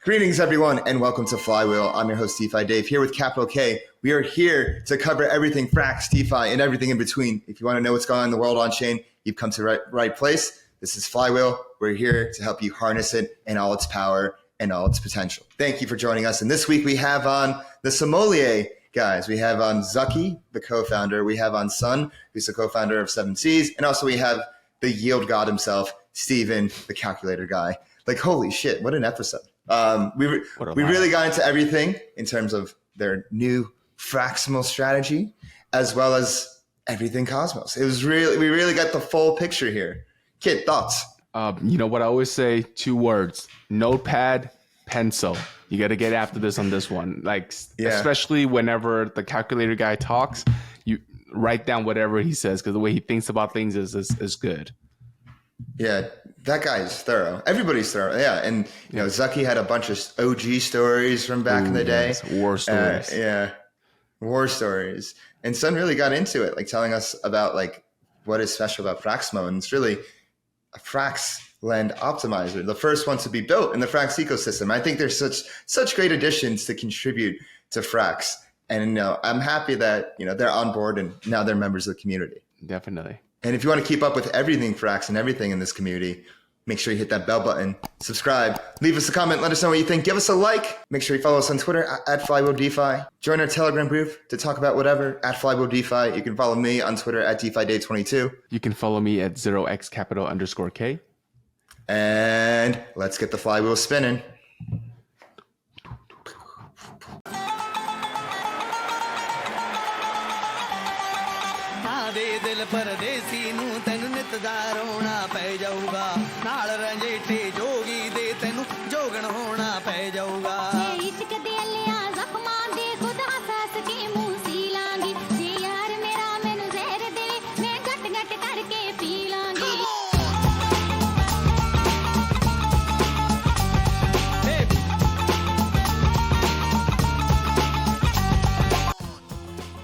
Greetings, everyone, and welcome to Flywheel. I'm your host, DeFi Dave, here with Capital K. We are here to cover everything Frax, DeFi, and everything in between. If you want to know what's going on in the world on chain, you've come to the right place. This is Flywheel. We're here to help you harness it and all its power and all its potential. Thank you for joining us. And this week we have on the Sommelier guys. We have on Zaki, the co-founder. We have on Sun, who's the co-founder of 7Cs. And also we have the yield god himself, Stephan, the calculator guy. Like, holy shit, what an episode. We really got into everything in terms of their new Fraximal strategy, as well as everything Cosmos. We really got the full picture here. Kid, thoughts? You know what I always say, 2 words, notepad, pencil. You got to get after this on this one. Especially whenever the calculator guy talks, you write down whatever he says, because the way he thinks about things is good. Yeah, that guy is thorough. Everybody's thorough. Yeah, and Zaki had a bunch of OG stories from back in the day. Yes. War stories. War stories. And Sun really got into it, like telling us about like what is special about Fraxmo, and it's really a Fraxlend optimizer, the first one to be built in the Frax ecosystem. I think there's such great additions to contribute to Frax, and I'm happy that they're on board and now they're members of the community. Definitely. And if you want to keep up with everything Frax and everything in this community, make sure you hit that bell button, subscribe, leave us a comment, let us know what you think, give us a like. Make sure you follow us on Twitter at Flywheel DeFi. Join our Telegram group to talk about whatever at Flywheel DeFi. You can follow me on Twitter at DeFiDay22. You can follow me at 0xcapital_K. And let's get the flywheel spinning. दिल परदेसी नू तैनू नितजार होना पै जाऊगा नाल रंजेटे जोगी दे तैनू जोगण होना पै जाऊगा इश्क दे अलियां जख्मां दे खुद हंस के मुंह सी लांगी जे यार मेरा मैनू जहर दे मैं गट गट करके P Langi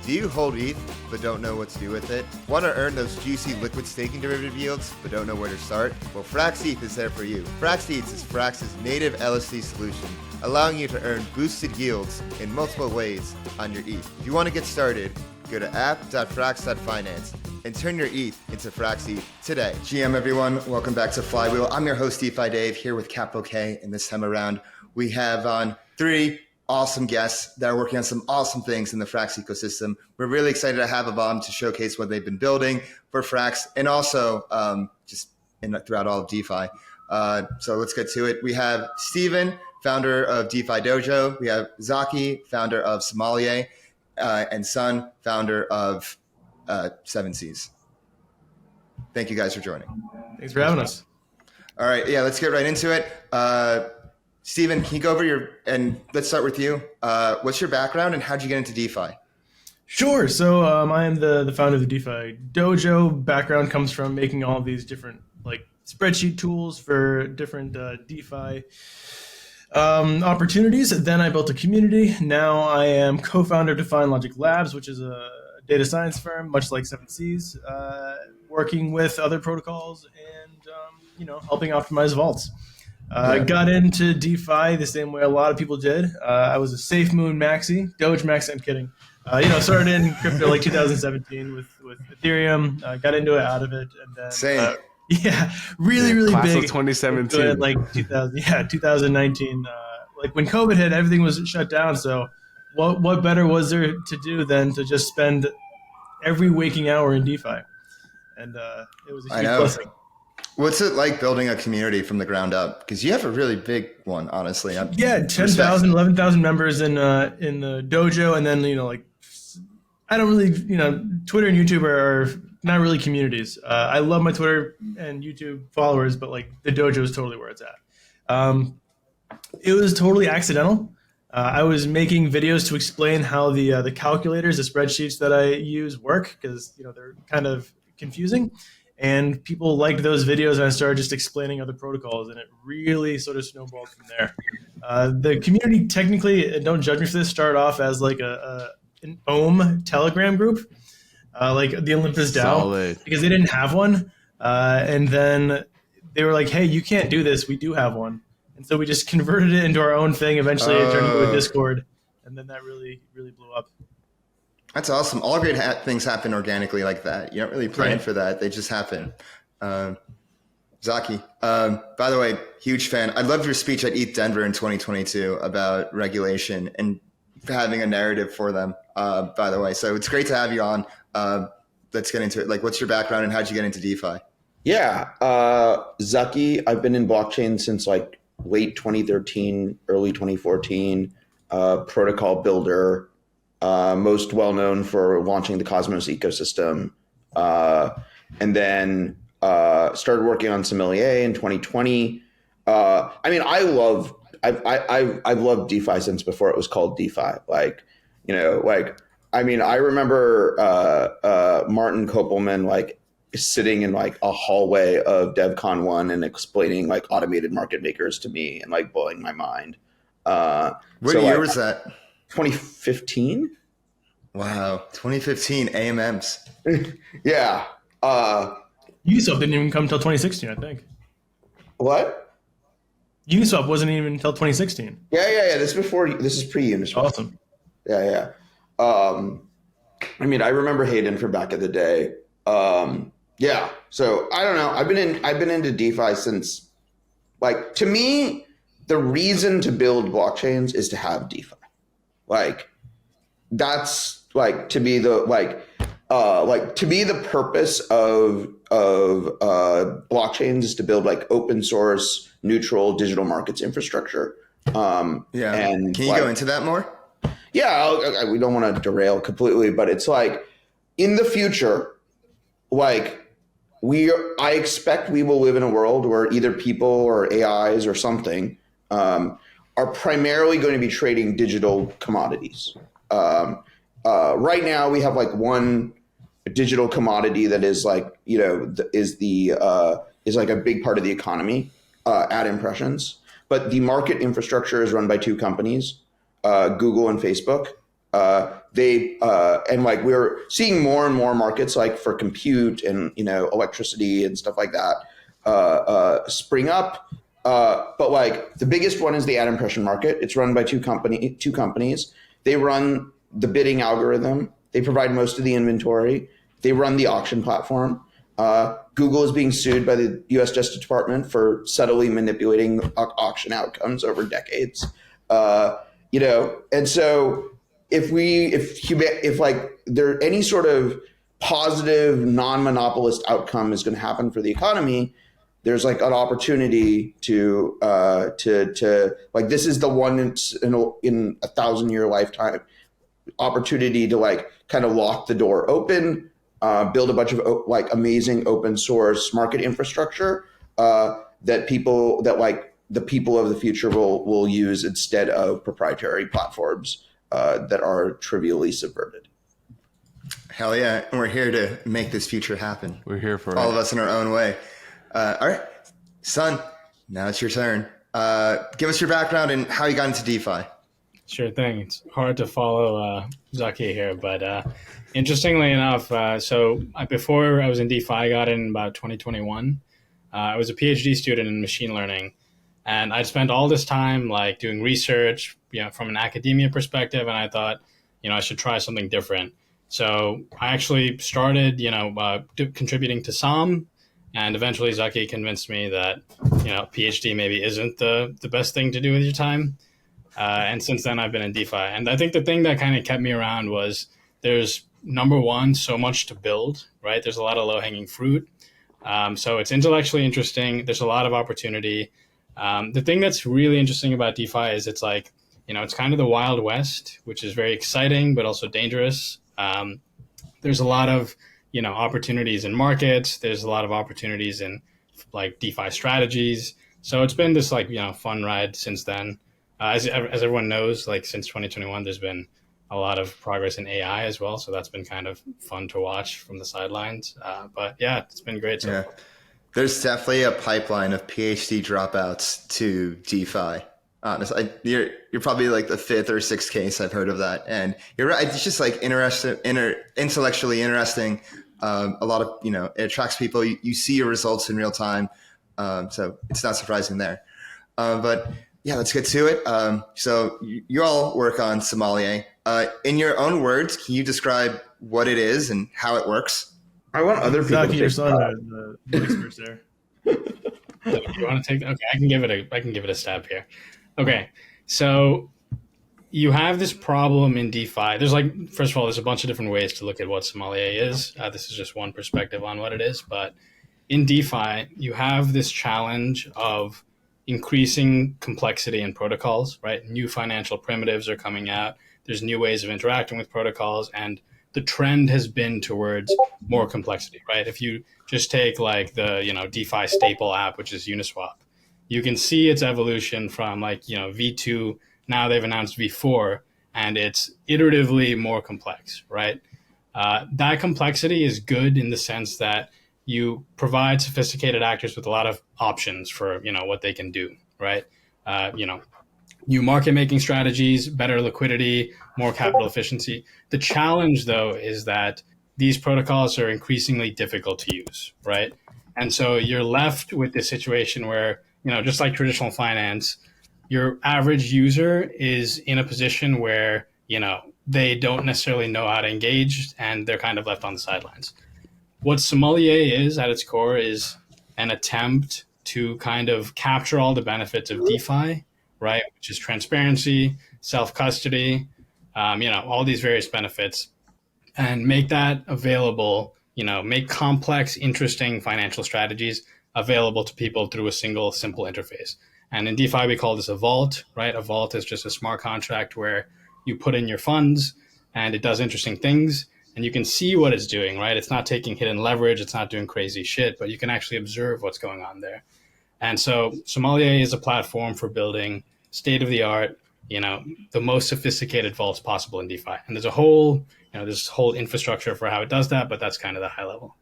Do you hold ETH but don't know what to do with it? Want to earn those juicy liquid staking derivative yields but don't know where to start? Well, FrxETH is there for you. FrxETH is Frax's native LSD solution, allowing you to earn boosted yields in multiple ways on your ETH. If you want to get started, go to app.frax.finance and turn your ETH into FrxETH today. GM everyone, welcome back to Flywheel. I'm your host DeFi Dave, here with Capital K, and this time around we have on 3 awesome guests that are working on some awesome things in the Frax ecosystem. We're really excited to have them on to showcase what they've been building for Frax, and also throughout all of DeFi. So let's get to it. We have Stephan, founder of DeFi Dojo. We have Zaki, founder of Sommelier, and Sun, founder of 7Cs. Thank you guys for joining. Thanks for having us. All right, let's get right into it. Stephan, can you go over and let's start with you. What's your background and how'd you get into DeFi? Sure. So I am the founder of the DeFi Dojo. Background comes from making all of these different spreadsheet tools for different DeFi opportunities. Then I built a community. Now I am co-founder of Define Logic Labs, which is a data science firm, much like 7Cs, working with other protocols and helping optimize vaults. Got into DeFi the same way a lot of people did. I was a Safe Moon maxi, Doge maxi. I'm kidding. Started in crypto 2017 with Ethereum. Got into it, out of it, and then Same. really Class big. Of 2017, 2019. When COVID hit, everything was shut down. So, what better was there to do than to just spend every waking hour in DeFi? And it was a huge blessing. What's it like building a community from the ground up? Because you have a really big one, honestly. 10,000, 11,000 members in the dojo, and then I don't really Twitter and YouTube are not really communities. I love my Twitter and YouTube followers, but the dojo is totally where it's at. It was totally accidental. I was making videos to explain how the calculators, the spreadsheets that I use work, because they're kind of confusing. And people liked those videos, and I started just explaining other protocols, and it really sort of snowballed from there. The community, technically, don't judge me for this, started off as an Ohm Telegram group, like the Olympus DAO, Solid. Because they didn't have one. And then they were like, hey, you can't do this. We do have one. And so we just converted it into our own thing. Eventually it turned into a Discord. And then that really, really blew up. That's awesome. All great things happen organically like that. You don't really plan for that. They just happen. Zaki, by the way, huge fan. I loved your speech at ETH Denver in 2022 about regulation and having a narrative for them, by the way. So it's great to have you on. Let's get into it. Like, what's your background and how'd you get into DeFi? Yeah. Zaki, I've been in blockchain since like late 2013, early 2014, protocol builder, most well known for launching the Cosmos ecosystem. And then started working on Sommelier in 2020. I've loved DeFi since before it was called DeFi. I remember Martin Kopelman sitting in a hallway of DevCon 1 and explaining automated market makers to me and blowing my mind. What year was that? 2015. Wow, 2015 AMMs. Yeah. Uniswap didn't even come until 2016, I think. What? Uniswap wasn't even until 2016. Yeah. This is pre-Uniswap. Awesome. Yeah. I remember Hayden from back in the day. Yeah. So I don't know. I've been into DeFi since, to me, the reason to build blockchains is to have DeFi. That's to be the purpose of blockchains is to build open source, neutral digital markets infrastructure. And can you go into that more? Yeah, we don't want to derail completely, but it's in the future, I expect we will live in a world where either people or AIs or something are primarily going to be trading digital commodities. Right now, we have one digital commodity that is is a big part of the economy, ad impressions. But the market infrastructure is run by two companies, Google and Facebook. We're seeing more and more markets for compute and electricity and stuff like that spring up. But the biggest one is the ad impression market. It's run by two companies. They run the bidding algorithm. They provide most of the inventory. They run the auction platform. Google is being sued by the U.S. Justice Department for subtly manipulating auction outcomes over decades. And so if there any sort of positive non-monopolist outcome is going to happen for the economy, there's an opportunity to this is the one in 1,000-year lifetime opportunity to kind of lock the door open, build a bunch of amazing open source market infrastructure that the people of the future will use instead of proprietary platforms that are trivially subverted. Hell yeah. And we're here to make this future happen. We're here for all of us in our own way. All right, Son, now it's your turn. Give us your background and how you got into DeFi. Sure thing. It's hard to follow Zaki here, but interestingly enough, before I was in DeFi, I got in about 2021. I was a PhD student in machine learning, and I'd spent all this time doing research, from an academia perspective, and I thought, I should try something different. So I actually started, contributing to Somm, and eventually Zaki convinced me that, PhD maybe isn't the best thing to do with your time. And since then I've been in DeFi. And I think the thing that kind of kept me around was there's, number one, so much to build, right? There's a lot of low-hanging fruit. So it's intellectually interesting. There's a lot of opportunity. The thing that's really interesting about DeFi is it's it's kind of the Wild West, which is very exciting, but also dangerous. There's a lot of, opportunities in markets. There's a lot of opportunities in DeFi strategies. So it's been this fun ride since then. As everyone knows, since 2021, there's been a lot of progress in AI as well. So that's been kind of fun to watch from the sidelines. But yeah, it's been great. So far. There's definitely a pipeline of PhD dropouts to DeFi. Honestly, you're probably the fifth or sixth case I've heard of that. And you're right. It's just intellectually interesting. A lot of, it attracts people. You see your results in real time. So it's not surprising there. But yeah, let's get to it. So you all work on Sommelier. In your own words, can you describe what it is and how it works? I want other people Zaki, to your take son, the experts there. You want to take? Okay, I can give it a stab here. Okay, so you have this problem in DeFi. There's first of all, there's a bunch of different ways to look at what Sommelier is. This is just one perspective on what it is. But in DeFi, you have this challenge of increasing complexity in protocols, right? New financial primitives are coming out. There's new ways of interacting with protocols, and the trend has been towards more complexity, right? If you just take the DeFi staple app, which is Uniswap, you can see its evolution from V2. Now they've announced V4, and it's iteratively more complex, right? That complexity is good in the sense that you provide sophisticated actors with a lot of options for what they can do, right? New market making strategies, better liquidity, more capital efficiency. The challenge, though, is that these protocols are increasingly difficult to use, right? And so you're left with this situation where, just like traditional finance, your average user is in a position where, they don't necessarily know how to engage and they're kind of left on the sidelines. What Sommelier is at its core is an attempt to kind of capture all the benefits of DeFi, right? Which is transparency, self-custody, all these various benefits, and make that available, make complex, interesting financial strategies available to people through a single, simple interface. And in DeFi, we call this a vault, right? A vault is just a smart contract where you put in your funds and it does interesting things and you can see what it's doing, right? It's not taking hidden leverage. It's not doing crazy shit, but you can actually observe what's going on there. And so Sommelier is a platform for building state-of-the-art, the most sophisticated vaults possible in DeFi. And there's a whole, this whole infrastructure for how it does that, but that's kind of the high level.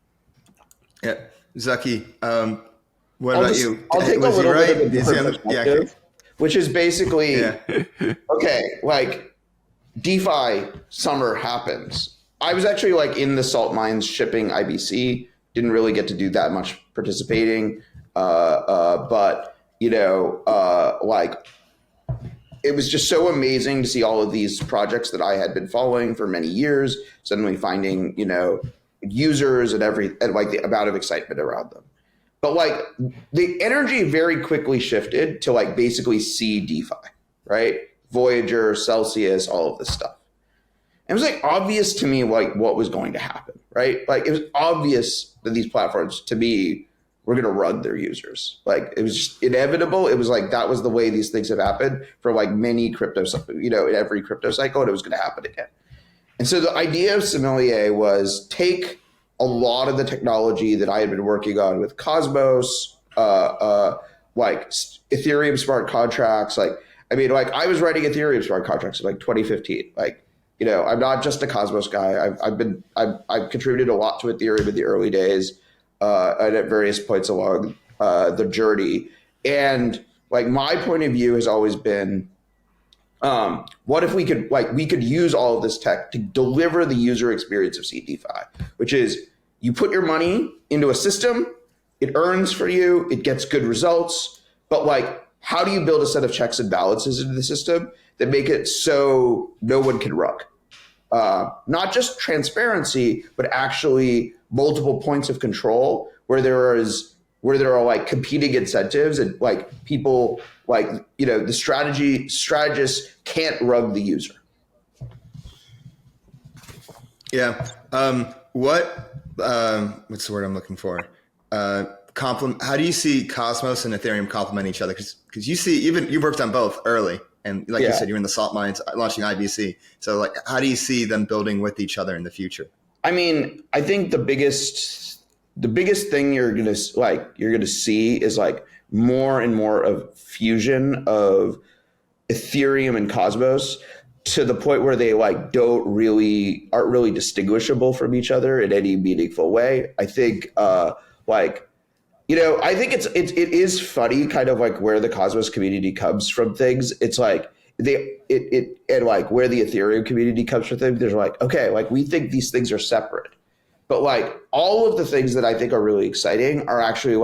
Yeah. Zaki, what about you? I'll take Was a little he bit of a Is he on different the, yeah, perspective, which is basically, okay, DeFi summer happens. I was actually in the salt mines shipping IBC, didn't really get to do that much participating. But it was just so amazing to see all of these projects that I had been following for many years, suddenly finding, users and the amount of excitement around them. But the energy very quickly shifted to basically see DeFi, right? Voyager, Celsius, all of this stuff. It was obvious to me what was going to happen, right? It was obvious that these platforms, to me, were going to run their users. It was just inevitable. It was that was the way these things have happened for many crypto, in every crypto cycle, and it was going to happen again. And so the idea of Sommelier was take a lot of the technology that I had been working on with Cosmos, Ethereum smart contracts. I was writing Ethereum smart contracts in 2015. I'm not just a Cosmos guy. I've contributed a lot to Ethereum in the early days, and at various points along the journey. And my point of view has always been, what if we could use all of this tech to deliver the user experience of DeFi, which is you put your money into a system, it earns for you, it gets good results, but how do you build a set of checks and balances into the system that make it so no one can rug? Not just transparency, but actually multiple points of control where there are competing incentives and people the strategists can't rug the user. Yeah. What's the word I'm looking for? How do you see Cosmos and Ethereum complement each other? Because you see, even you worked on both early, and you said, you're in the salt mines launching IBC. So how do you see them building with each other in the future? I think the biggest thing you're gonna see is more and more of fusion of Ethereum and Cosmos to the point where they aren't really distinguishable from each other in any meaningful way. I think I think it is funny kind of where the Cosmos community comes from things. It's where the Ethereum community comes from things. They're we think these things are separate, but all of the things that I think are really exciting are actually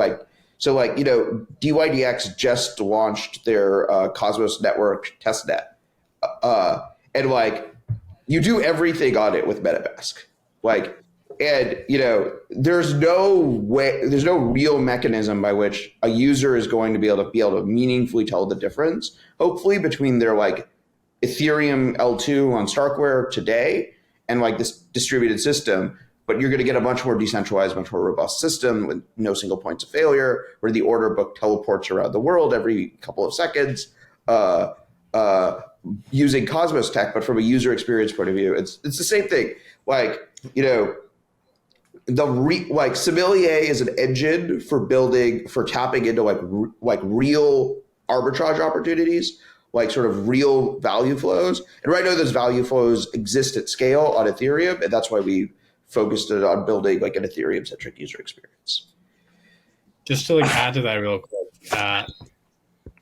So like, DYDX just launched their Cosmos network testnet. And like, you do everything on it with MetaMask. Like, and there's no real mechanism by which a user is going to be able to meaningfully tell the difference, hopefully, between their like Ethereum L2 on Starkware today and like this distributed system. But you're going to get a much more decentralized, much more robust system with no single points of failure, where the order book teleports around the world every couple of seconds, using Cosmos tech. But from a user experience point of view, it's the same thing. Like, Sommelier is an engine for tapping into like real arbitrage opportunities, like sort of real value flows. And right now, those value flows exist at scale on Ethereum, and that's why we focused it on building like an Ethereum-centric user experience. Just to like add to that real quick.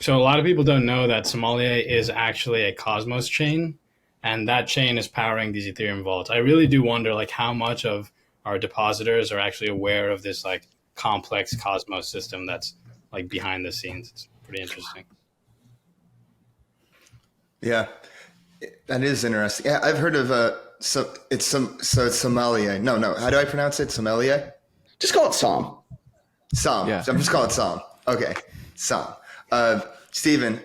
So a lot of people don't know that Sommelier is actually a Cosmos chain, and that chain is powering these Ethereum vaults. I really do wonder like how much of our depositors are actually aware of this like complex Cosmos system that's like behind the scenes. It's pretty interesting. Yeah, that is interesting. Yeah, I've heard of it's Sommelier. No. How do I pronounce it? Sommelier? Just call it Som. Som. Yeah. So I'm just calling it Som. Okay, Som. Stephen,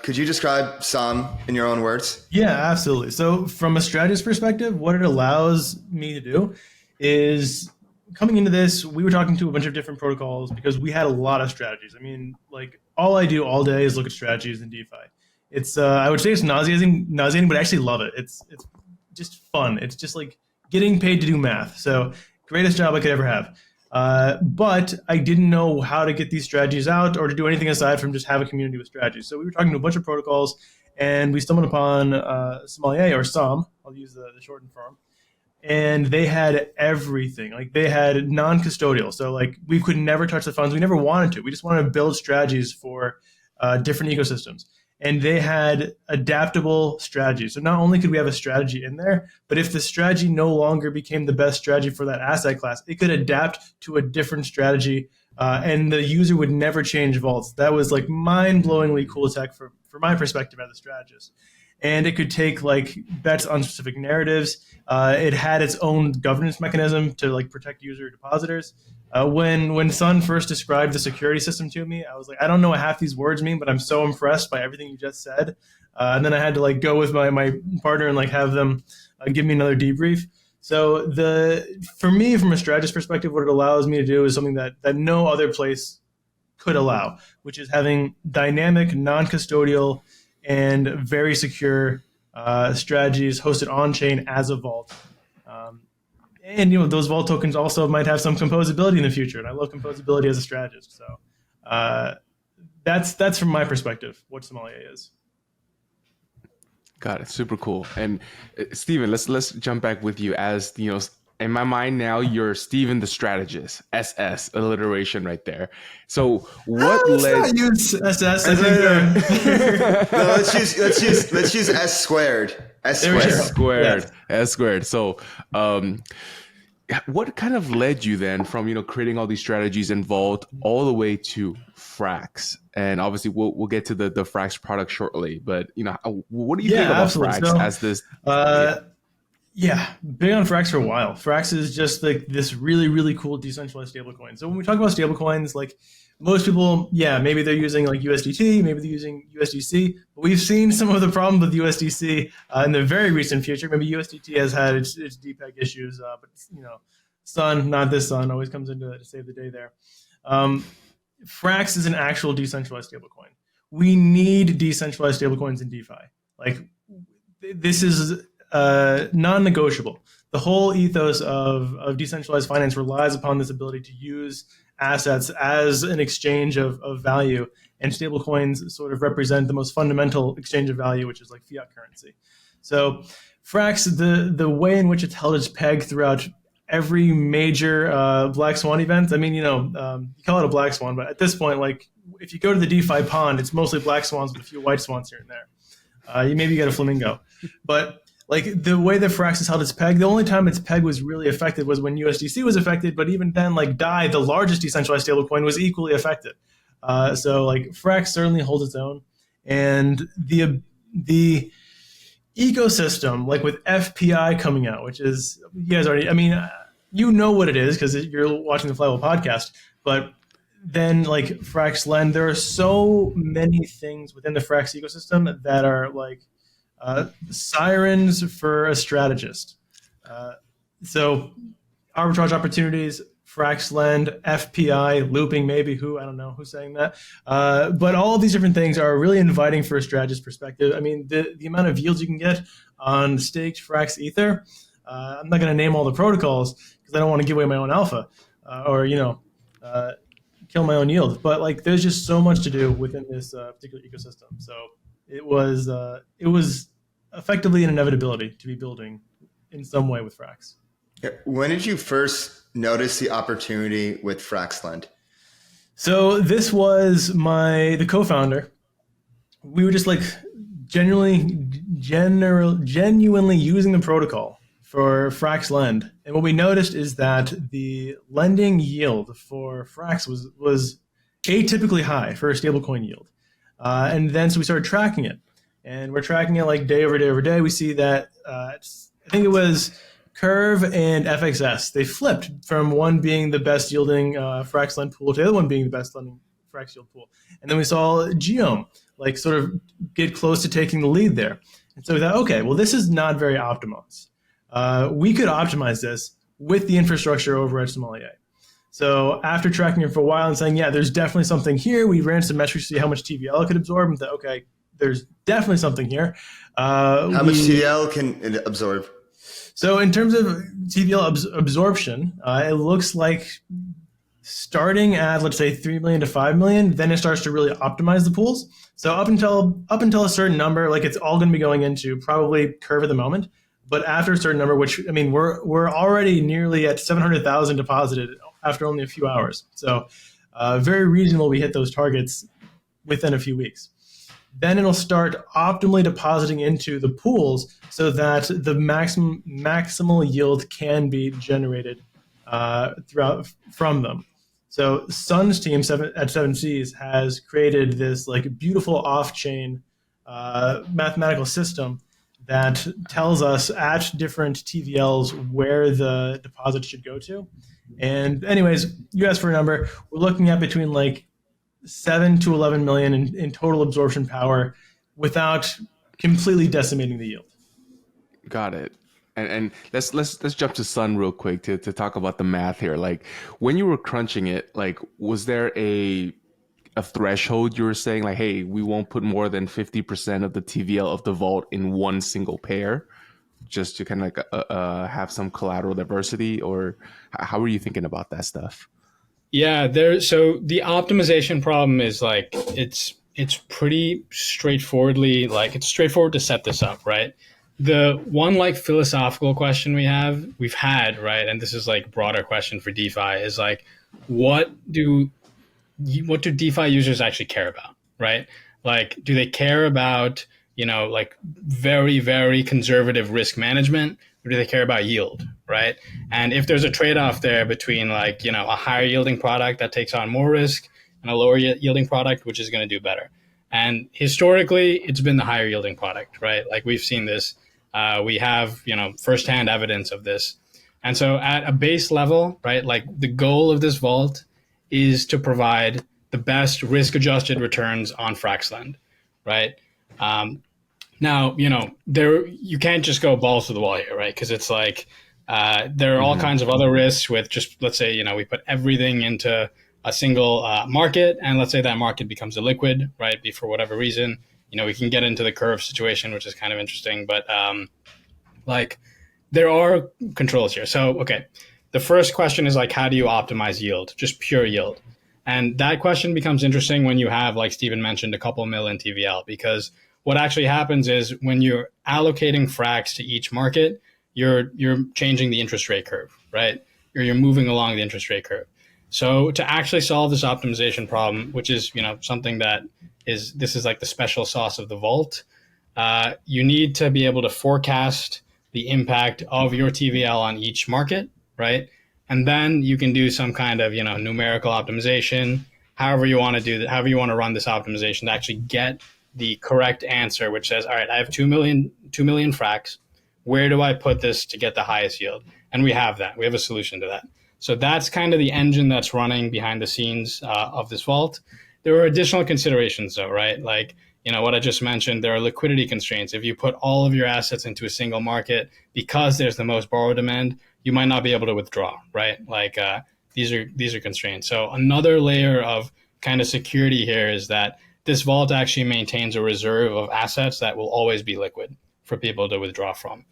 could you describe Som in your own words? Yeah, absolutely. So from a strategist perspective, what it allows me to do is, coming into this, we were talking to a bunch of different protocols because we had a lot of strategies. I mean, like all I do all day is look at strategies in DeFi. It's I would say it's nauseating, but I actually love it. It's just fun. It's just like getting paid to do math. So greatest job I could ever have. But I didn't know how to get these strategies out or to do anything aside from just have a community with strategies. So we were talking to a bunch of protocols, and we stumbled upon Sommelier, or Som. I'll use the shortened form. And they had everything. Like they had non-custodial. So like we could never touch the funds. We never wanted to. We just wanted to build strategies for different ecosystems. And they had adaptable strategies. So not only could we have a strategy in there, but if the strategy no longer became the best strategy for that asset class, it could adapt to a different strategy, and the user would never change vaults. That was like mind-blowingly cool tech from my perspective as a strategist. And it could take like bets on specific narratives. It had its own governance mechanism to like protect user depositors. When Sun first described the security system to me, I was like, I don't know what half these words mean, but I'm so impressed by everything you just said. And then I had to like go with my partner and like have them give me another debrief. So for me, from a strategist perspective, what it allows me to do is something that no other place could allow, which is having dynamic, non-custodial, and very secure strategies hosted on-chain as a vault. And those vault tokens also might have some composability in the future, and I love composability as a strategist. So that's from my perspective what Sommelier is. Got it. Super cool. And Stephen, let's jump back with you. As in my mind now, you're Stephen the strategist. SS alliteration right there. So what led? Let's not use SS. No, let's use S squared. S squared. So, what kind of led you then from creating all these strategies in Vault all the way to Frax? And obviously, we'll get to the Frax product shortly. But what do you think about absolutely. Frax So, as this? Yeah, big on Frax for a while. Frax is just like this really, really cool decentralized stablecoin. So when we talk about stablecoins, like most people, maybe they're using like USDT, maybe they're using USDC. But we've seen some of the problems with USDC in the very recent future. Maybe USDT has had its DPEG issues, but Sun, not this Sun, always comes in to save the day there. Frax is an actual decentralized stablecoin. We need decentralized stablecoins in DeFi. Like this is non-negotiable. The whole ethos of decentralized finance relies upon this ability to use assets as an exchange of value, and stablecoins sort of represent the most fundamental exchange of value, which is like fiat currency. So Frax, the way in which it's held its peg throughout every major Black Swan event. I mean, you call it a Black Swan, but at this point, like if you go to the DeFi pond, it's mostly Black Swans with a few white swans here and there. You maybe get a flamingo, but like the way that Frax has held its peg, the only time its peg was really affected was when USDC was affected. But even then, like DAI, the largest decentralized stablecoin, was equally affected. So like Frax certainly holds its own, and the ecosystem, like with FPI coming out, which is, you guys already, I mean, you know what it is because you're watching the Flywheel podcast, but then like Fraxlend, there are so many things within the Frax ecosystem that are like sirens for a strategist. So arbitrage opportunities, Fraxlend, FPI, looping, maybe I don't know who's saying that. But all of these different things are really inviting for a strategist perspective. I mean, the amount of yields you can get on staked FrxETH, I'm not going to name all the protocols because I don't want to give away my own alpha or, kill my own yield. But like, there's just so much to do within this particular ecosystem. So it was effectively an inevitability to be building in some way with Frax. When did you first notice the opportunity with Fraxlend? So this was the co-founder. We were just like genuinely using the protocol for Fraxlend. And what we noticed is that the lending yield for Frax was atypically high for a stablecoin yield. And then so we started tracking it. And we're tracking it like day over day over day. We see that I think it was Curve and FXS. They flipped from one being the best yielding Fraxlend pool to the other one being the best lending Frax yield pool. And then we saw Geom like sort of get close to taking the lead there. And so we thought, okay, well, this is not very optimized. We could optimize this with the infrastructure over at Sommelier. So after tracking it for a while and saying, yeah, there's definitely something here, we ran some metrics to see how much TVL it could absorb and thought, okay, there's definitely something here. How much TVL can it absorb? So in terms of TVL absorption, it looks like starting at, let's say, 3 million to 5 million, then it starts to really optimize the pools. So up until a certain number, like it's all going to be going into probably Curve at the moment. But after a certain number, which, I mean, we're already nearly at 700,000 deposited after only a few hours. So very reasonable we hit those targets within a few weeks. Then it'll start optimally depositing into the pools so that the maximal yield can be generated from them. So Sun's team at 7Cs has created this like beautiful off-chain mathematical system that tells us at different TVLs where the deposit should go to. And anyways, you asked for a number. We're looking at between like 7 to 11 million in total absorption power without completely decimating the yield. Got it. And let's jump to Sun real quick to talk about the math here. Like when you were crunching it, like was there a threshold you were saying like, hey, we won't put more than 50% of the TVL of the vault in one single pair, just to kind of like have some collateral diversity, or how were you thinking about that stuff? Yeah, so the optimization problem is like it's pretty straightforwardly, like it's straightforward to set this up, right? The one like philosophical question we've had, right, and this is like broader question for DeFi, is like what do DeFi users actually care about, right? Like, do they care about, like very, very conservative risk management, or do they care about yield, right? And if there's a trade-off there between like, a higher yielding product that takes on more risk and a lower yielding product, which is going to do better. And historically, it's been the higher yielding product, right? Like we've seen this. We have, firsthand evidence of this. And so at a base level, right, like the goal of this vault is to provide the best risk-adjusted returns on Fraxlend, right? Now, you can't just go balls to the wall here, right? Because it's like there are all kinds of other risks with just, let's say, we put everything into a single market, and let's say that market becomes illiquid, right? For whatever reason, we can get into the Curve situation, which is kind of interesting, but like there are controls here. So, okay, the first question is like, how do you optimize yield? Just pure yield. And that question becomes interesting when you have, like Stephen mentioned, a couple million TVL, because what actually happens is when you're allocating Frax to each market, you're changing the interest rate curve, right? You're moving along the interest rate curve. So to actually solve this optimization problem, which is, something that this is like the special sauce of the vault, you need to be able to forecast the impact of your TVL on each market, right? And then you can do some kind of, numerical optimization, however you want to do that, however you want to run this optimization to actually get the correct answer, which says, all right, I have 2 million Frax. Where do I put this to get the highest yield? And we have that. We have a solution to that. So that's kind of the engine that's running behind the scenes of this vault. There are additional considerations though, right? Like, what I just mentioned, there are liquidity constraints. If you put all of your assets into a single market, because there's the most borrow demand, you might not be able to withdraw, right? Like these are constraints. So another layer of kind of security here is that this vault actually maintains a reserve of assets that will always be liquid for people to withdraw from.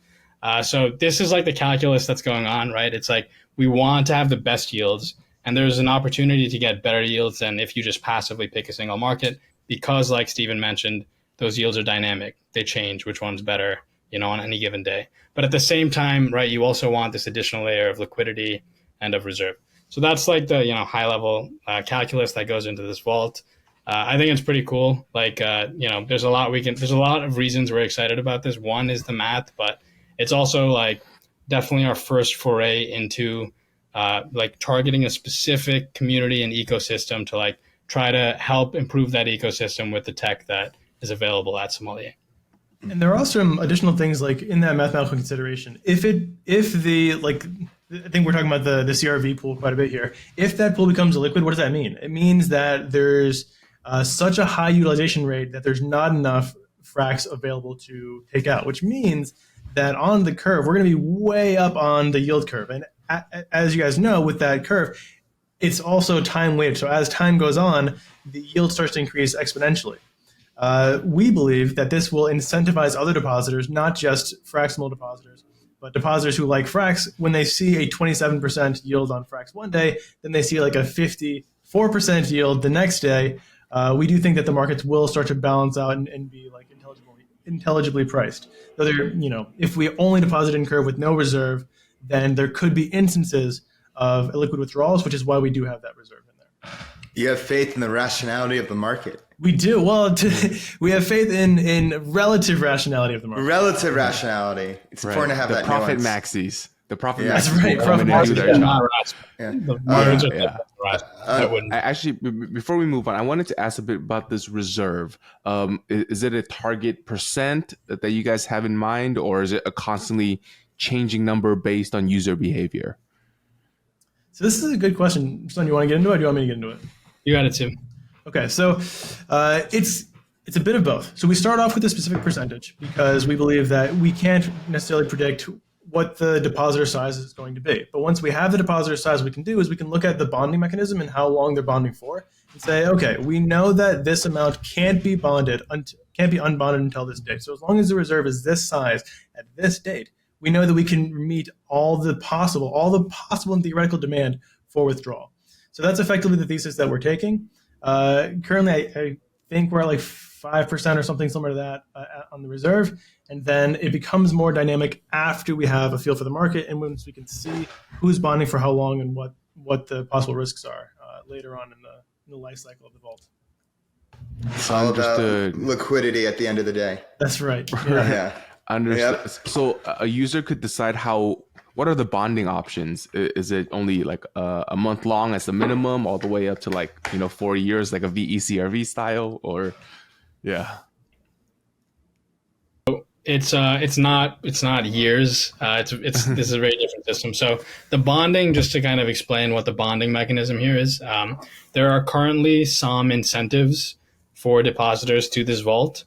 So this is like the calculus that's going on, right? It's like we want to have the best yields, and there's an opportunity to get better yields than if you just passively pick a single market, because like Stephen mentioned, those yields are dynamic. They change which one's better, on any given day. But at the same time, right, you also want this additional layer of liquidity and of reserve. So that's like the, high level calculus that goes into this vault. I think it's pretty cool. Like, there's a lot of reasons we're excited about this. One is the math, but it's also like definitely our first foray into like targeting a specific community and ecosystem to like try to help improve that ecosystem with the tech that is available at Sommelier. And there are also some additional things like in that mathematical consideration. I think we're talking about the CRV pool quite a bit here. If that pool becomes a liquid, what does that mean? It means that there's such a high utilization rate that there's not enough Frax available to take out, which means that on the curve, we're going to be way up on the yield curve. And as you guys know, with that curve, it's also time weighted. So as time goes on, the yield starts to increase exponentially. We believe that this will incentivize other depositors, not just Fraximal depositors, but depositors who like Frax, when they see a 27% yield on Frax one day, then they see like a 54% yield the next day. We do think that the markets will start to balance out and be like intelligibly priced. So they're, if we only deposit in curve with no reserve, then there could be instances of illiquid withdrawals, which is why we do have that reserve in there. You have faith in the rationality of the market. We do. Well, we have faith in relative rationality of the market. Relative rationality. It's important to have that profit nuance. maxis. The profit Yeah. maxis. That's right. will come in and do their job. Actually, before we move on, I wanted to ask a bit about this reserve. Is it a target percent that you guys have in mind, or is it a constantly changing number based on user behavior? So this is a good question. Son, you want to get into it, or do you want me to get into it? You got it, Tim. Okay, so it's a bit of both. So we start off with a specific percentage because we believe that we can't necessarily predict what the depositor size is going to be. But once we have the depositor size, what we can do is we can look at the bonding mechanism and how long they're bonding for and say, okay, we know that this amount can't be unbonded until this date. So as long as the reserve is this size at this date, we know that we can meet all the possible and theoretical demand for withdrawal. So that's effectively the thesis that we're taking. Currently, I think we're at like 5% or something similar to that on the reserve. And then it becomes more dynamic after we have a feel for the market and once we can see who's bonding for how long and what the possible risks are later on in the life cycle of the vault. It's all about liquidity at the end of the day. That's right. Yeah. Understood. Yep. So a user could decide what are the bonding options? Is it only like a month long as the minimum, all the way up to like 4 years, like a VECRV style, or yeah? It's not years. This is a very different system. So the bonding, just to kind of explain what the bonding mechanism here is, there are currently some incentives for depositors to this vault.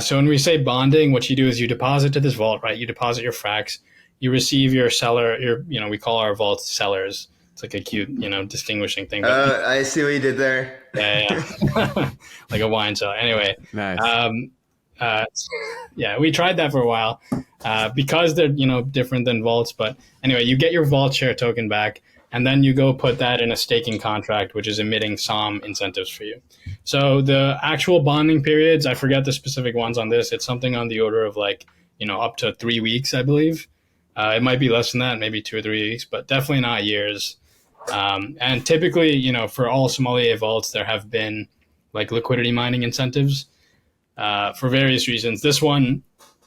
So when we say bonding, what you do is you deposit to this vault, right? You deposit your Frax, you receive your seller, we call our vaults Cellars. It's like a cute, distinguishing thing. I see what you did there. Yeah. Like a wine cellar. Anyway. Nice. We tried that for a while because they're, different than vaults. But anyway, you get your vault share token back, and then you go put that in a staking contract, which is emitting SOM incentives for you. So the actual bonding periods, I forget the specific ones on this. It's something on the order of up to 3 weeks, I believe. It might be less than that, maybe 2 or 3 weeks, but definitely not years. And typically, for all Sommelier vaults, there have been like liquidity mining incentives. for various reasons. This one,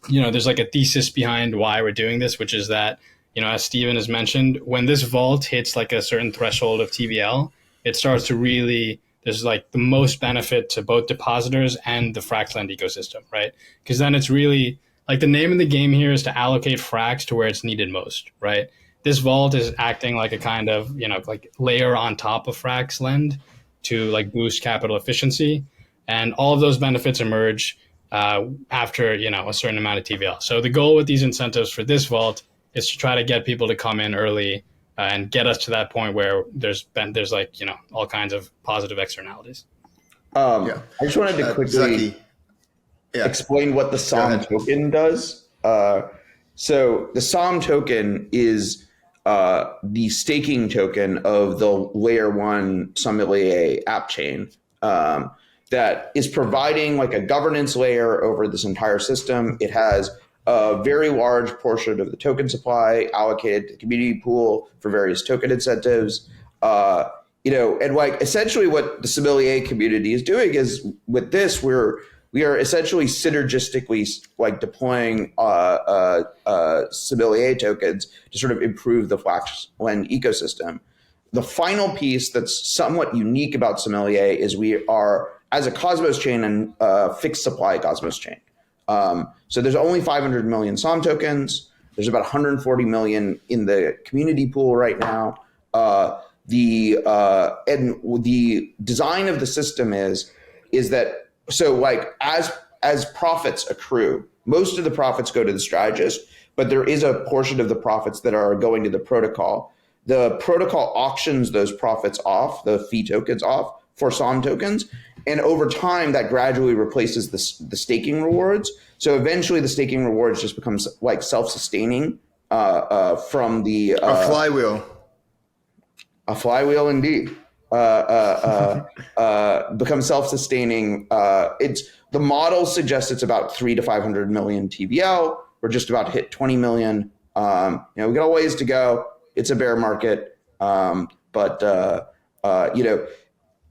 there's like a thesis behind why we're doing this, which is that, as Stephen has mentioned, when this vault hits like a certain threshold of TVL, it starts to really, there's like the most benefit to both depositors and the Fraxlend ecosystem, right? Because then it's really like the name of the game here is to allocate Frax to where it's needed most, right? This vault is acting like a kind of, like layer on top of Fraxlend to like boost capital efficiency. And all of those benefits emerge after, a certain amount of TVL. So the goal with these incentives for this vault is to try to get people to come in early and get us to that point where there's like, all kinds of positive externalities. I just wanted to quickly Zaki. explain what the Somm token does. So the Somm token is the staking token of the layer 1 Sommelier app chain that is providing like a governance layer over this entire system. It has a very large portion of the token supply allocated to the community pool for various token incentives. And like essentially what the Sommelier community is doing is with this, we are essentially synergistically like deploying Sommelier tokens to sort of improve the Fraxlend ecosystem. The final piece that's somewhat unique about Sommelier is we are, as a Cosmos chain, and fixed supply Cosmos chain. So there's only 500 million Somm tokens. There's about 140 million in the community pool right now. The design of the system is that, so like as profits accrue, most of the profits go to the strategist, but there is a portion of the profits that are going to the protocol. The protocol auctions those profits off, the fee tokens off for Somm tokens. And over time, that gradually replaces the staking rewards. So eventually the staking rewards just becomes like self-sustaining from the... a flywheel. A flywheel indeed. Becomes self-sustaining. The model suggests it's about 300 to 500 million TVL. We're just about to hit 20 million. We got a ways to go. It's a bear market.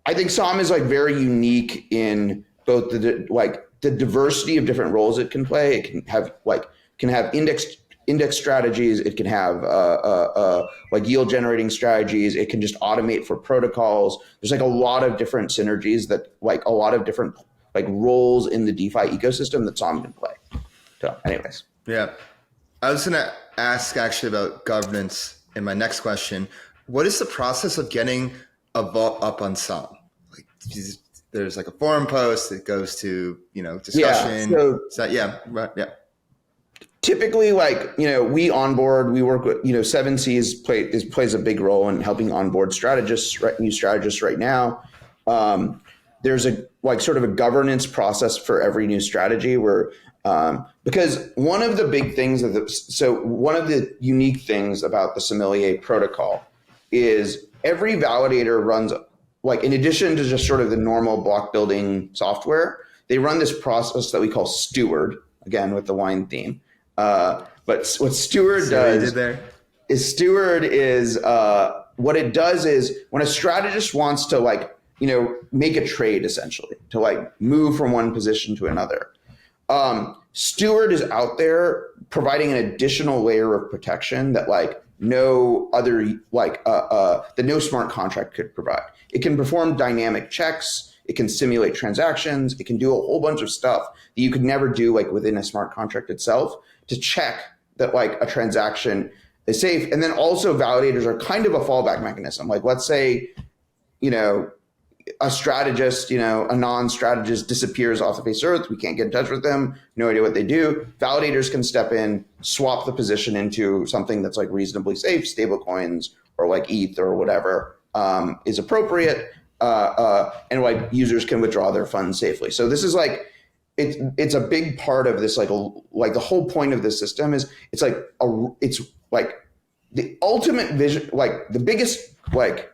I think Somm is like very unique in both the diversity of different roles it can play. It can have index strategies. It can have like yield generating strategies. It can just automate for protocols. There's like a lot of different synergies that like a lot of different like roles in the DeFi ecosystem that Somm can play. So anyways. Yeah. I was going to ask actually about governance in my next question. What is the process of getting a vault up on Somm? Like, there's like a forum post that goes to, discussion. Typically, we onboard, we work with, 7 Seas plays a big role in helping onboard strategists, new strategists right now. There's a sort of a governance process for every new strategy where, because one of the big things one of the unique things about the Sommelier protocol is every validator runs, in addition to just sort of the normal block building software, they run this process that we call steward, again with the wine theme. But what steward does is what it does is when a strategist wants to make a trade, essentially to move from one position to another, steward is out there providing an additional layer of protection that no other that no smart contract could provide. It can perform dynamic checks. It can simulate transactions. It can do a whole bunch of stuff that you could never do within a smart contract itself to check that a transaction is safe. And then also validators are kind of a fallback mechanism. Let's say, a strategist, a non-strategist disappears off the face of Earth. We can't get in touch with them. No idea what they do. Validators can step in, swap the position into something that's reasonably safe, stable coins or ETH or whatever is appropriate. And users can withdraw their funds safely. So this is it's a big part of this, the whole point of this system is it's the ultimate vision, the biggest, I've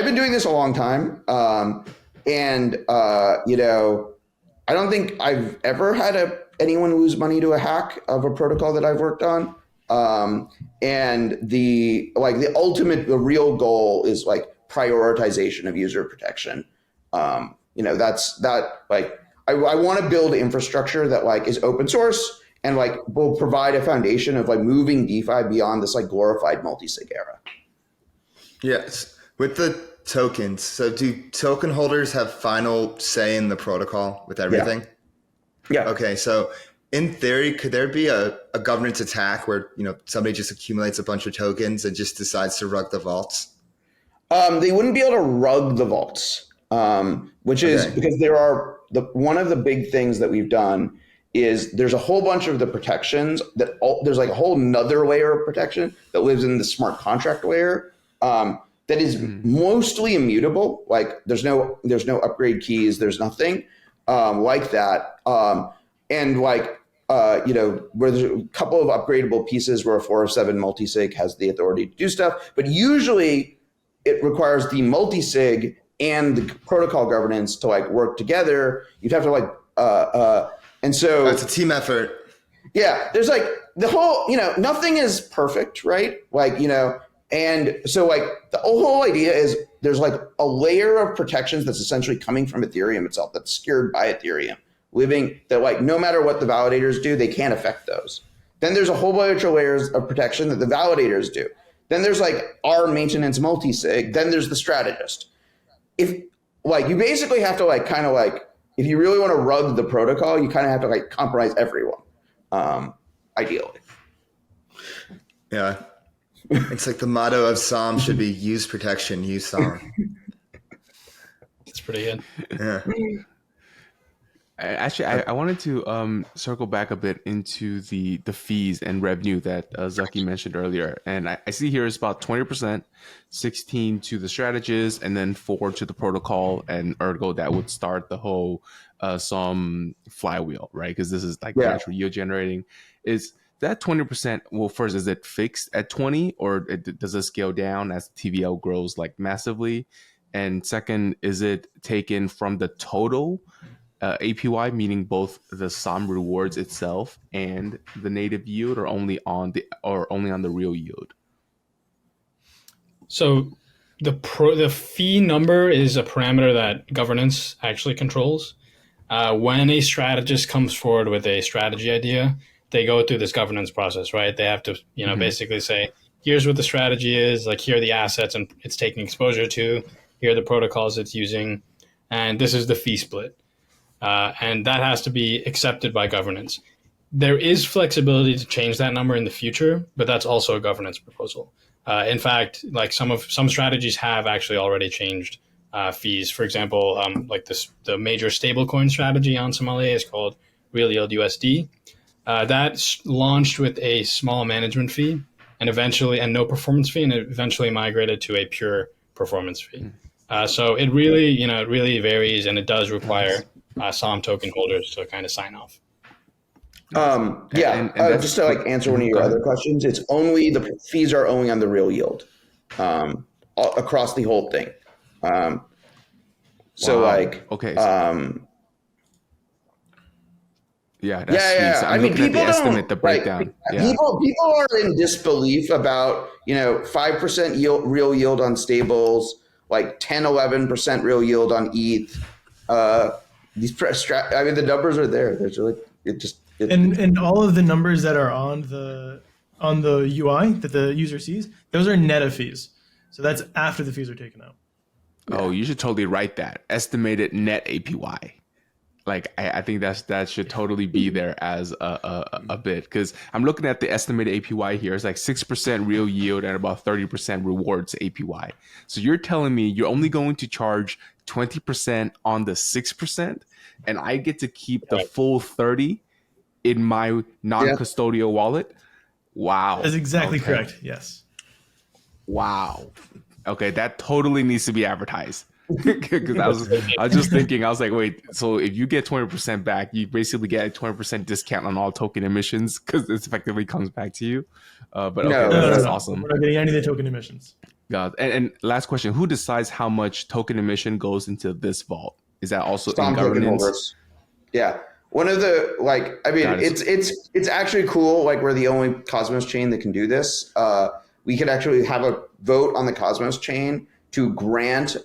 been doing this a long time. And I don't think I've ever had anyone lose money to a hack of a protocol that I've worked on. And the real goal is prioritization of user protection. I want to build infrastructure that like is open source and like will provide a foundation of like moving DeFi beyond this like glorified multi-sig era. Yes. With the tokens, so do token holders have final say in the protocol with everything? Yeah. Okay, so in theory, could there be a governance attack where, you know, somebody just accumulates a bunch of tokens and just decides to rug the vaults? They wouldn't be able to rug the vaults, which is because there are one of the big things that we've done is there's a whole bunch of the protections there's like a whole nother layer of protection that lives in the smart contract layer that is mostly immutable. Like there's no upgrade keys, there's nothing like that, and like where there's a couple of upgradable pieces where a 407 multisig has the authority to do stuff, but usually it requires the multisig and the protocol governance to like work together. You'd have to like and so it's a team effort. Yeah, there's like the whole, nothing is perfect, right? Like, and so like the whole idea is there's like a layer of protections that's essentially coming from Ethereum itself, that's secured by Ethereum, that like no matter what the validators do, they can't affect those. Then there's a whole bunch of layers of protection that the validators do. Then there's like our maintenance multi-sig. Then there's the strategist. If like you basically have to like kind of like, if you really want to rug the protocol, you kind of have to like compromise everyone, ideally. Yeah. It's like the motto of Somm should be use protection, use Somm. It's pretty good. Yeah. Actually, I wanted to circle back a bit into the fees and revenue that Zaki mentioned earlier. And I see here it's about 20%, 16 to the strategist, and then 4 to the protocol. And ergo, that would start the whole some flywheel, right? Because this is like natural yield generating. Is that 20%, well, first, is it fixed at 20 or does it scale down as TVL grows like massively? And second, is it taken from the total APY, meaning both the Somm rewards itself and the native yield, or only on the real yield? So the fee number is a parameter that governance actually controls. When a strategist comes forward with a strategy idea, they go through this governance process, right? They have to, basically say, here's what the strategy is, like here are the assets and it's taking exposure to, here are the protocols it's using, and this is the fee split. And that has to be accepted by governance. There is flexibility to change that number in the future, but that's also a governance proposal. In fact, like some strategies have actually already changed fees. For example, like the major stablecoin strategy on Sommelier is called Real Yield USD. That's launched with a small management fee and no performance fee, and it eventually migrated to a pure performance fee. So it really varies, and it does require Somm token holders to kind of sign off. Just to like answer one of your other questions, it's only the fees are only on the real yield across the whole thing. So like, okay. I mean, people don't estimate the breakdown. People are in disbelief about 5% yield, real yield on stables, like 10-11% real yield on ETH. The numbers are there. There's really and all of the numbers that are on the UI that the user sees, those are net of fees. So that's after the fees are taken out. Oh, you should totally write that estimated net APY. Like I think that should totally be there as a bit, because I'm looking at the estimated APY here. It's like 6% real yield and about 30% rewards APY. So you're telling me you're only going to charge 20% on the 6%, and I get to keep the full 30 in my non-custodial wallet? Wow. That's exactly correct. Yes. Wow. Okay, that totally needs to be advertised. Because I was just thinking, I was like, wait, so if you get 20% back, you basically get a 20% discount on all token emissions because this effectively comes back to you. That's awesome. We're not getting any of the token emissions. God. And last question, who decides how much token emission goes into this vault? Is that also in governance? Yeah. One of the it's actually cool. Like we're the only Cosmos chain that can do this. We could actually have a vote on the Cosmos chain to grant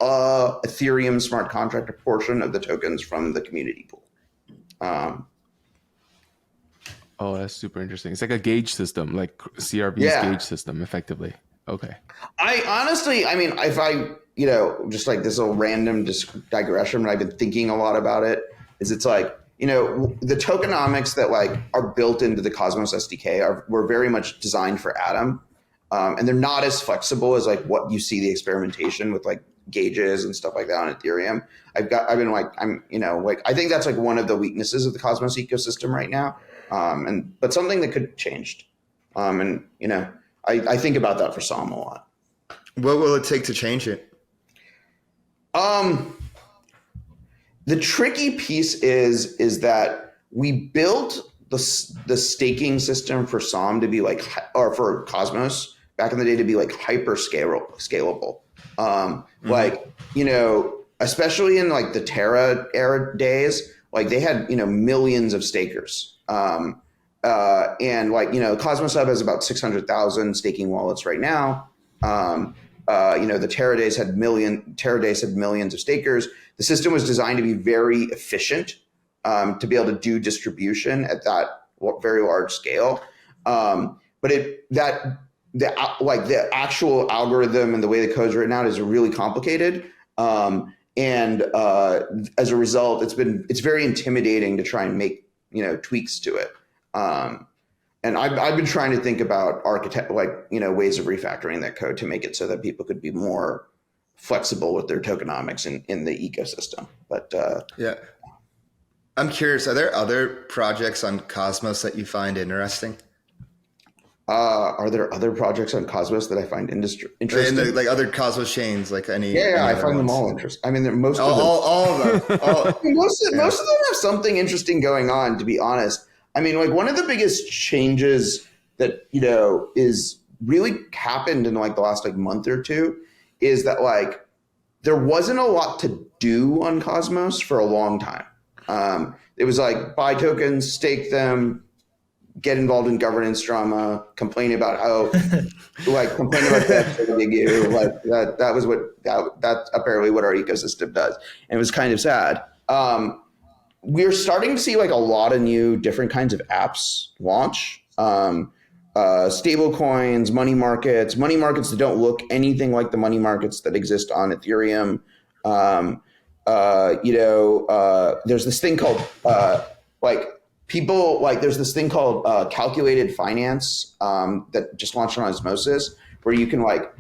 Ethereum smart contract, a portion of the tokens from the community pool. Oh, that's super interesting. It's like a gauge system, like CRV's gauge system, effectively. Okay. I honestly, I mean, if I, just like this little random digression, but I've been thinking a lot about it, is it's like, the tokenomics that like are built into the Cosmos SDK were very much designed for Atom. And they're not as flexible as like what you see the experimentation with like gauges and stuff like that on Ethereum. I think that's like one of the weaknesses of the Cosmos ecosystem right now. But something that could have changed. I think about that for Somm a lot. What will it take to change it? The tricky piece is that we built the staking system for Somm to be like, or for Cosmos back in the day to be like hyper scalable. Especially in like the Terra era days, like they had, millions of stakers. Cosmos Hub has about 600,000 staking wallets right now. The Terra days had millions of stakers. The system was designed to be very efficient, to be able to do distribution at that very large scale. The actual algorithm and the way the code's written out is really complicated. As a result, it's very intimidating to try and make, tweaks to it. And I've been trying to think about ways of refactoring that code to make it so that people could be more flexible with their tokenomics in the ecosystem. But yeah, I'm curious, are there other projects on Cosmos that you find interesting? Are there other projects on Cosmos that I find interesting? Like other Cosmos chains, like any? Yeah, I find them all interesting. I mean, all of them. Most of them have something interesting going on, to be honest. I mean, like one of the biggest changes that, is really happened in like the last like month or two is that like there wasn't a lot to do on Cosmos for a long time. It was like buy tokens, stake them, get involved in governance drama, complain about that that's apparently what our ecosystem does. And it was kind of sad. We're starting to see like a lot of new different kinds of apps launch. Stable coins, money markets that don't look anything like the money markets that exist on Ethereum. There's this thing called there's this thing called calculated finance that just launched on Osmosis, where you can like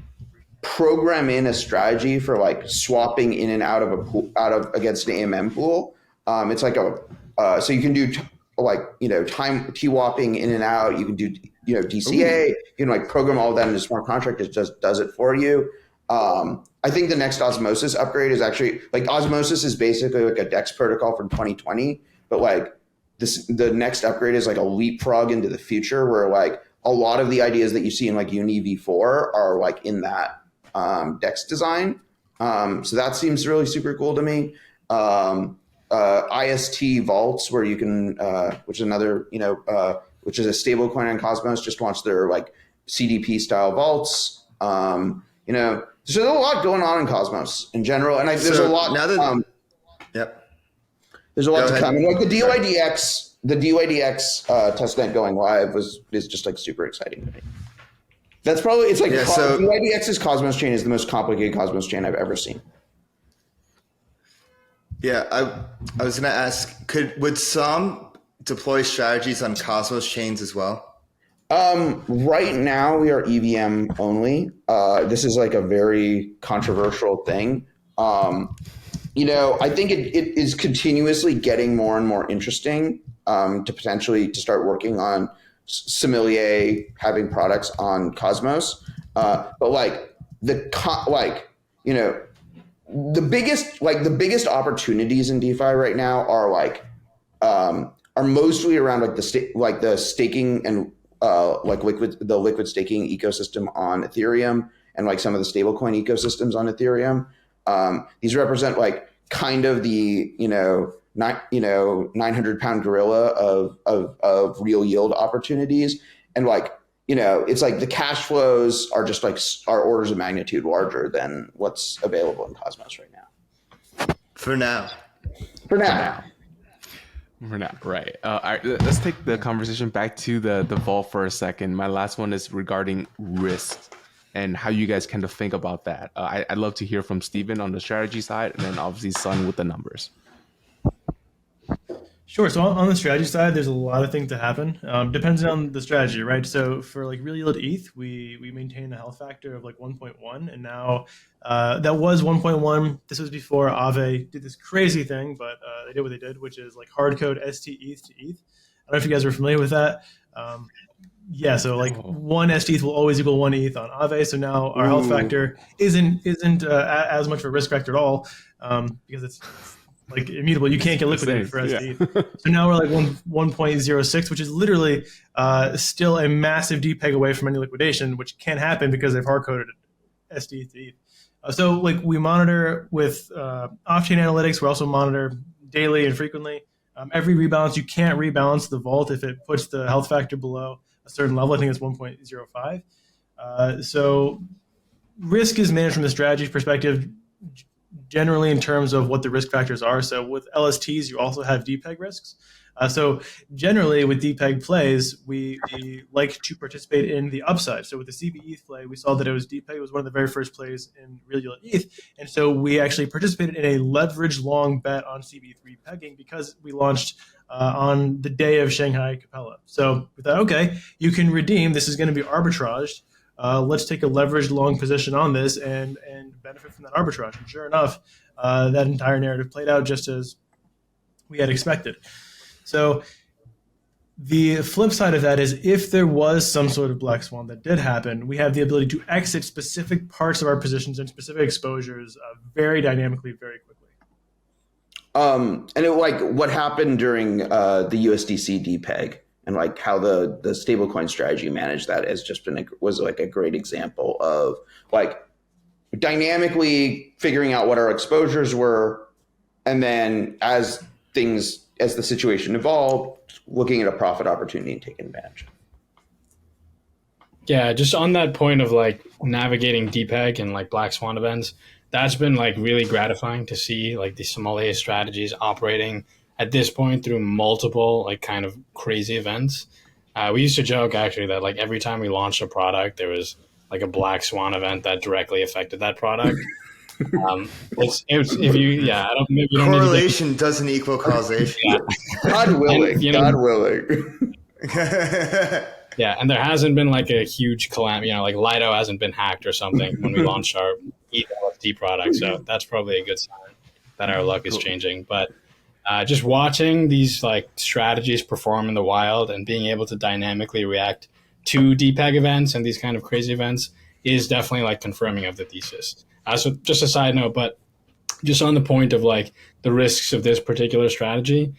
program in a strategy for like swapping in and out of a pool, against an AMM pool. It's like so you can do time T-wapping in and out. You can do DCA. You can like program all of that in a smart contract. It just does it for you. I think the next Osmosis upgrade is actually like Osmosis is basically like a DEX protocol from 2020, but like the next upgrade is like a leapfrog into the future where like a lot of the ideas that you see in like Uni v4 are like in that DEX design. So that seems really super cool to me. IST vaults where you can, which is another, which is a stable coin on Cosmos, just launched their like CDP style vaults. There's a lot going on in Cosmos in general. And there's a lot now that, there's a lot to come. And like the DYDX testnet going live is just like super exciting to me. That's probably, it's like DYDX's Cosmos chain is the most complicated Cosmos chain I've ever seen. Yeah, I was going to ask, would Somm deploy strategies on Cosmos chains as well? Right now we are EVM only. This is like a very controversial thing. I think it is continuously getting more and more interesting to start working on Sommelier having products on Cosmos. But like the biggest opportunities in DeFi right now are mostly around like the staking and liquid staking ecosystem on Ethereum and like some of the stablecoin ecosystems on Ethereum. These represent like kind of the 900-pound gorilla of real yield opportunities. And like it's like the cash flows are just like are orders of magnitude larger than what's available in Cosmos right now. For now. For now. We're not right. All right, let's take the conversation back to the vault for a second. My last one is regarding risk and how you guys kind of think about that. I'd love to hear from Stephen on the strategy side, and then obviously Sun with the numbers. Sure. So on the strategy side, there's a lot of things to happen. Depends on the strategy, right? So for like real yield ETH, we maintain a health factor of like 1.1, and now that was 1.1. This was before Aave did this crazy thing, but they did what they did, which is like hard code ST-ETH to ETH. I don't know if you guys are familiar with that. Yeah, so like one ST-ETH will always equal one ETH on Aave. So now our health factor isn't as much of a risk factor at all, because it's like immutable. You can't get liquidated for ST. So now we're like 1.06, which is literally still a massive DPEG away from any liquidation, which can't happen because they've hard coded ST to ETH. So like we monitor with off-chain analytics. We also monitor daily and frequently. Every rebalance, you can't rebalance the vault if it puts the health factor below a certain level. I think it's 1.05. So risk is managed from the strategy perspective, generally in terms of what the risk factors are. So with LSTs, you also have DPEG risks. So generally with DPEG plays, we like to participate in the upside. So with the CB-ETH play, we saw that it was DPEG was one of the very first plays in real yield ETH. And so we actually participated in a leverage long bet on CB3 pegging because we launched on the day of Shanghai Capella. So we thought, okay, you can redeem. This is going to be arbitraged. Let's take a leveraged long position on this and benefit from that arbitrage. And sure enough, that entire narrative played out just as we had expected. So the flip side of that is if there was some sort of black swan that did happen, we have the ability to exit specific parts of our positions and specific exposures very dynamically, very quickly. And what happened during the USDC DPEG and like how the stablecoin strategy managed that has just been was like a great example of like dynamically figuring out what our exposures were, and then as the situation evolved, looking at a profit opportunity and taking advantage. Yeah, just on that point of like navigating DPEG and like black swan events, that's been like really gratifying to see like the sommelier strategies operating at this point through multiple like kind of crazy events. We used to joke actually that like every time we launched a product, there was like a black swan event that directly affected that product. If you, I don't. Maybe you don't correlation doesn't equal causation. Yeah. God willing. And, God willing. Yeah, and there hasn't been like a huge calamity. Like Lido hasn't been hacked or something when we launched our ETH LSD product. So that's probably a good sign that our luck is changing. But just watching these like strategies perform in the wild and being able to dynamically react to DPEG events and these kind of crazy events is definitely like confirming of the thesis. So just a side note, but just on the point of like the risks of this particular strategy,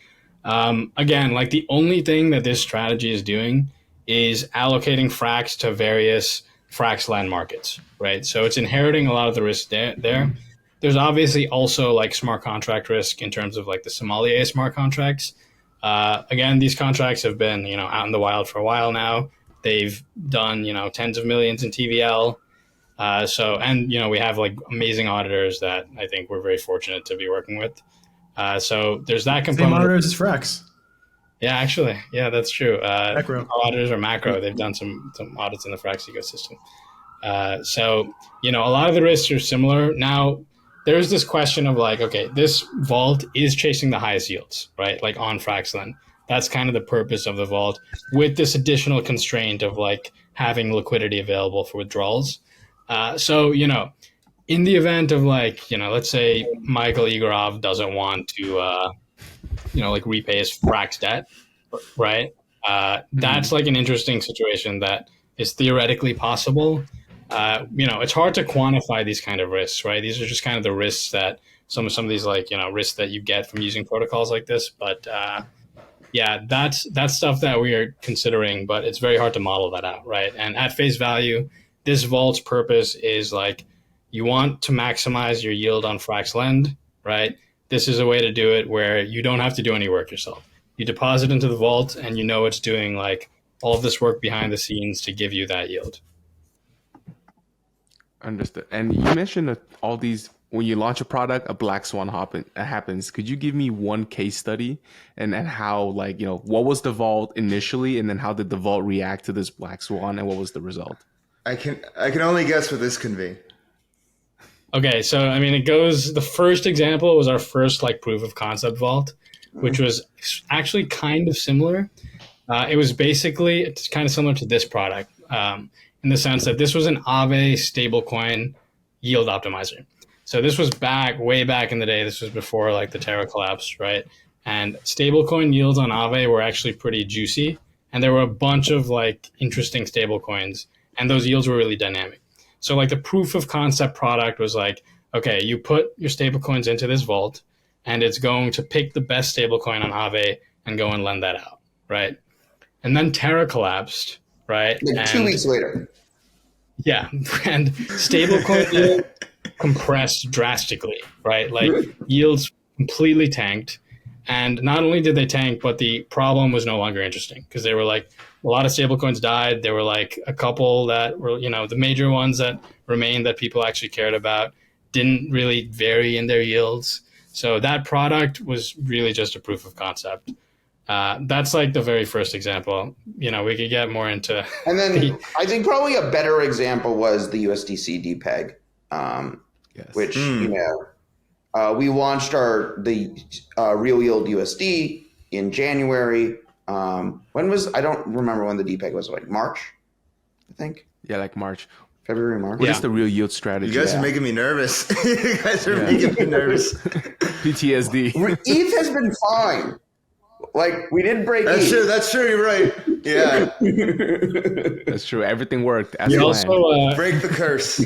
again, like the only thing that this strategy is doing is allocating Frax to various Fraxlend markets, right? So it's inheriting a lot of the risk there. There's obviously also like smart contract risk in terms of like the Sommelier smart contracts. Again, these contracts have been, out in the wild for a while now. They've done, tens of millions in TVL. We have like amazing auditors that I think we're very fortunate to be working with. So there's that component. Same auditors as Frax. Yeah, actually. Yeah, that's true. Macro. Our auditors are macro. They've done some audits in the Frax ecosystem. A lot of the risks are similar. Now, there's this question of like, okay, this vault is chasing the highest yields, right? Like on Fraxlend. That's kind of the purpose of the vault with this additional constraint of like having liquidity available for withdrawals. In the event of like, let's say Michael Igorov doesn't want to, repay his Frax debt, right? That's like an interesting situation that is theoretically possible. It's hard to quantify these kind of risks, right? These are just kind of the risks that some of these like, risks that you get from using protocols like this. But that's stuff that we are considering, but it's very hard to model that out, right? And at face value, this vault's purpose is like you want to maximize your yield on Fraxlend, right? This is a way to do it where you don't have to do any work yourself. You deposit into the vault and it's doing like all of this work behind the scenes to give you that yield. Understood. And you mentioned that all these, when you launch a product, a black swan happens. Could you give me one case study and how, like, you know, what was the vault initially, and then how did the vault react to this black swan, and what was the result? I can only guess what this can be. Okay, so I mean, the first example was our first like proof of concept vault, which was actually kind of similar. It's kind of similar to this product in the sense that this was an Aave stablecoin yield optimizer. So this was way back in the day. This was before like the Terra collapse, right? And stablecoin yields on Aave were actually pretty juicy, and there were a bunch of like interesting stablecoins, and those yields were really dynamic. So like the proof of concept product was like, okay, you put your stablecoins into this vault, and it's going to pick the best stablecoin on Aave and go and lend that out, right? And then Terra collapsed, right? Like 2 weeks later. Yeah, and stablecoin yield compressed drastically, right? Like yields completely tanked. And not only did they tank, but the problem was no longer interesting because they were like, a lot of stablecoins died. There were like a couple that were, you know, the major ones that remained that people actually cared about didn't really vary in their yields. So that product was really just a proof of concept. That's like the very first example. You know, we could get more into. And then I think probably a better example was the USDC DPEG, which you know, we launched the real yield USD in January. When was, I don't remember when the DPEG was, like March, I think. Yeah, like March. February, March. What is the real yield strategy? You guys are making me nervous. You guys are making me nervous. PTSD. ETH has been fine. Like, we didn't break That's ETH. true. That's true. You're right. Yeah. That's true. Everything worked. As We planned. also Break the curse.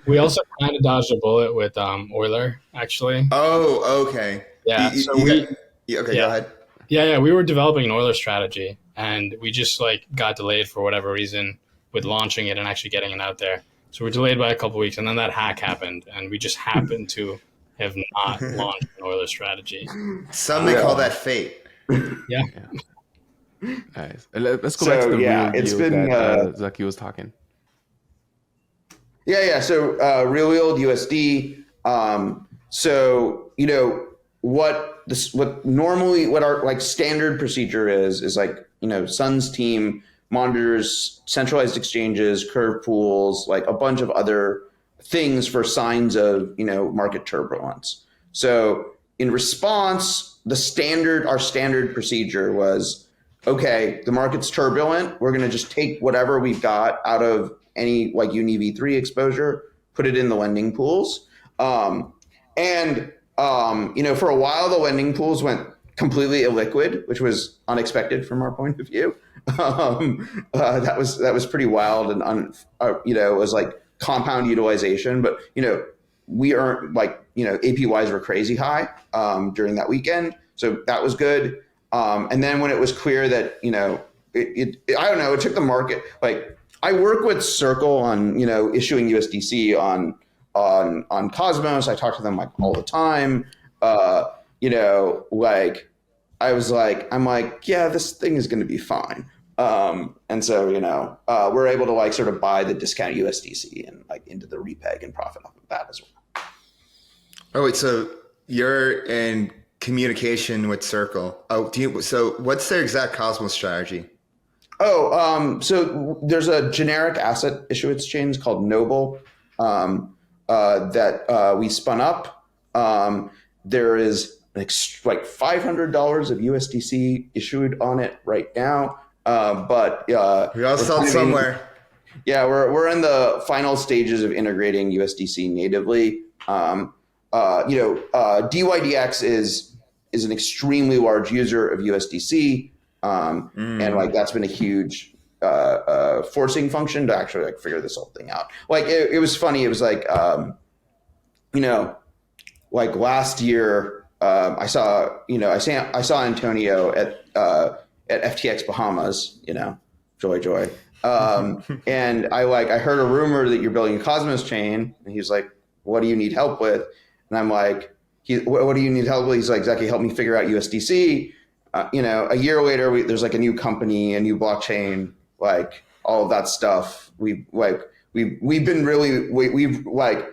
we also kind of dodged a bullet with Euler, actually. Oh, okay. Yeah. You- So you we, got- okay, yeah. go ahead. Yeah, we were developing an Euler strategy, and we just like got delayed for whatever reason with launching it and actually getting it out there. So we're delayed by a couple of weeks, and then that hack happened, and we just happened to have not launched an Euler strategy. Some may call that fate. Yeah. Nice. Let's go So, back to the yeah, real it's yield been, that Zaki was talking. Yeah. So real yield USD. So, you know, what our like standard procedure is like, you know, Sun's team monitors centralized exchanges, curve pools, like a bunch of other things for signs of, you know, market turbulence. So in response, our standard procedure was, okay, the market's turbulent. We're going to just take whatever we've got out of any like UniV3 exposure, put it in the lending pools. You know, for a while, the lending pools went completely illiquid, which was unexpected from our point of view. That was pretty wild, and you know, it was like compound utilization. But you know, we earned like, you know, APYs were crazy high during that weekend, so that was good. And then when it was clear that, you know, I don't know, it took the market. Like, I work with Circle on, you know, issuing USDC on Cosmos. I talk to them like all the time. You know, like I'm like, yeah, this thing is going to be fine. And so, you know, we're able to like sort of buy the discount USDC and like into the repeg and profit off of that as well. Oh, wait. So you're in communication with Circle. Oh, so what's their exact Cosmos strategy? So there's a generic asset issuance chain called Noble that we spun up. There is like $500 of USDC issued on it right now. But we all saw it somewhere. Yeah, we're in the final stages of integrating USDC natively. You know, DYDX is an extremely large user of USDC. And like that's been a huge forcing function to actually like figure this whole thing out. Like it was funny. It was like you know, like last year I saw Antonio at FTX Bahamas. You know, joy. And I heard a rumor that you're building a Cosmos chain, and he's like, "What do you need help with?" And I'm like, "What do you need help with?" He's like, "Zaki, help me figure out USDC." You know, a year later, there's like a new company, a new blockchain like all of that stuff. We've been really we've like.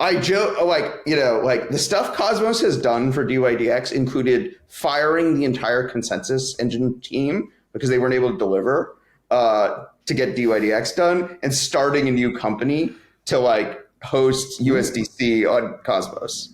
I joke, like, you know, like the stuff Cosmos has done for DYDX included firing the entire consensus engine team because they weren't able to deliver to get DYDX done, and starting a new company to like host USDC on Cosmos.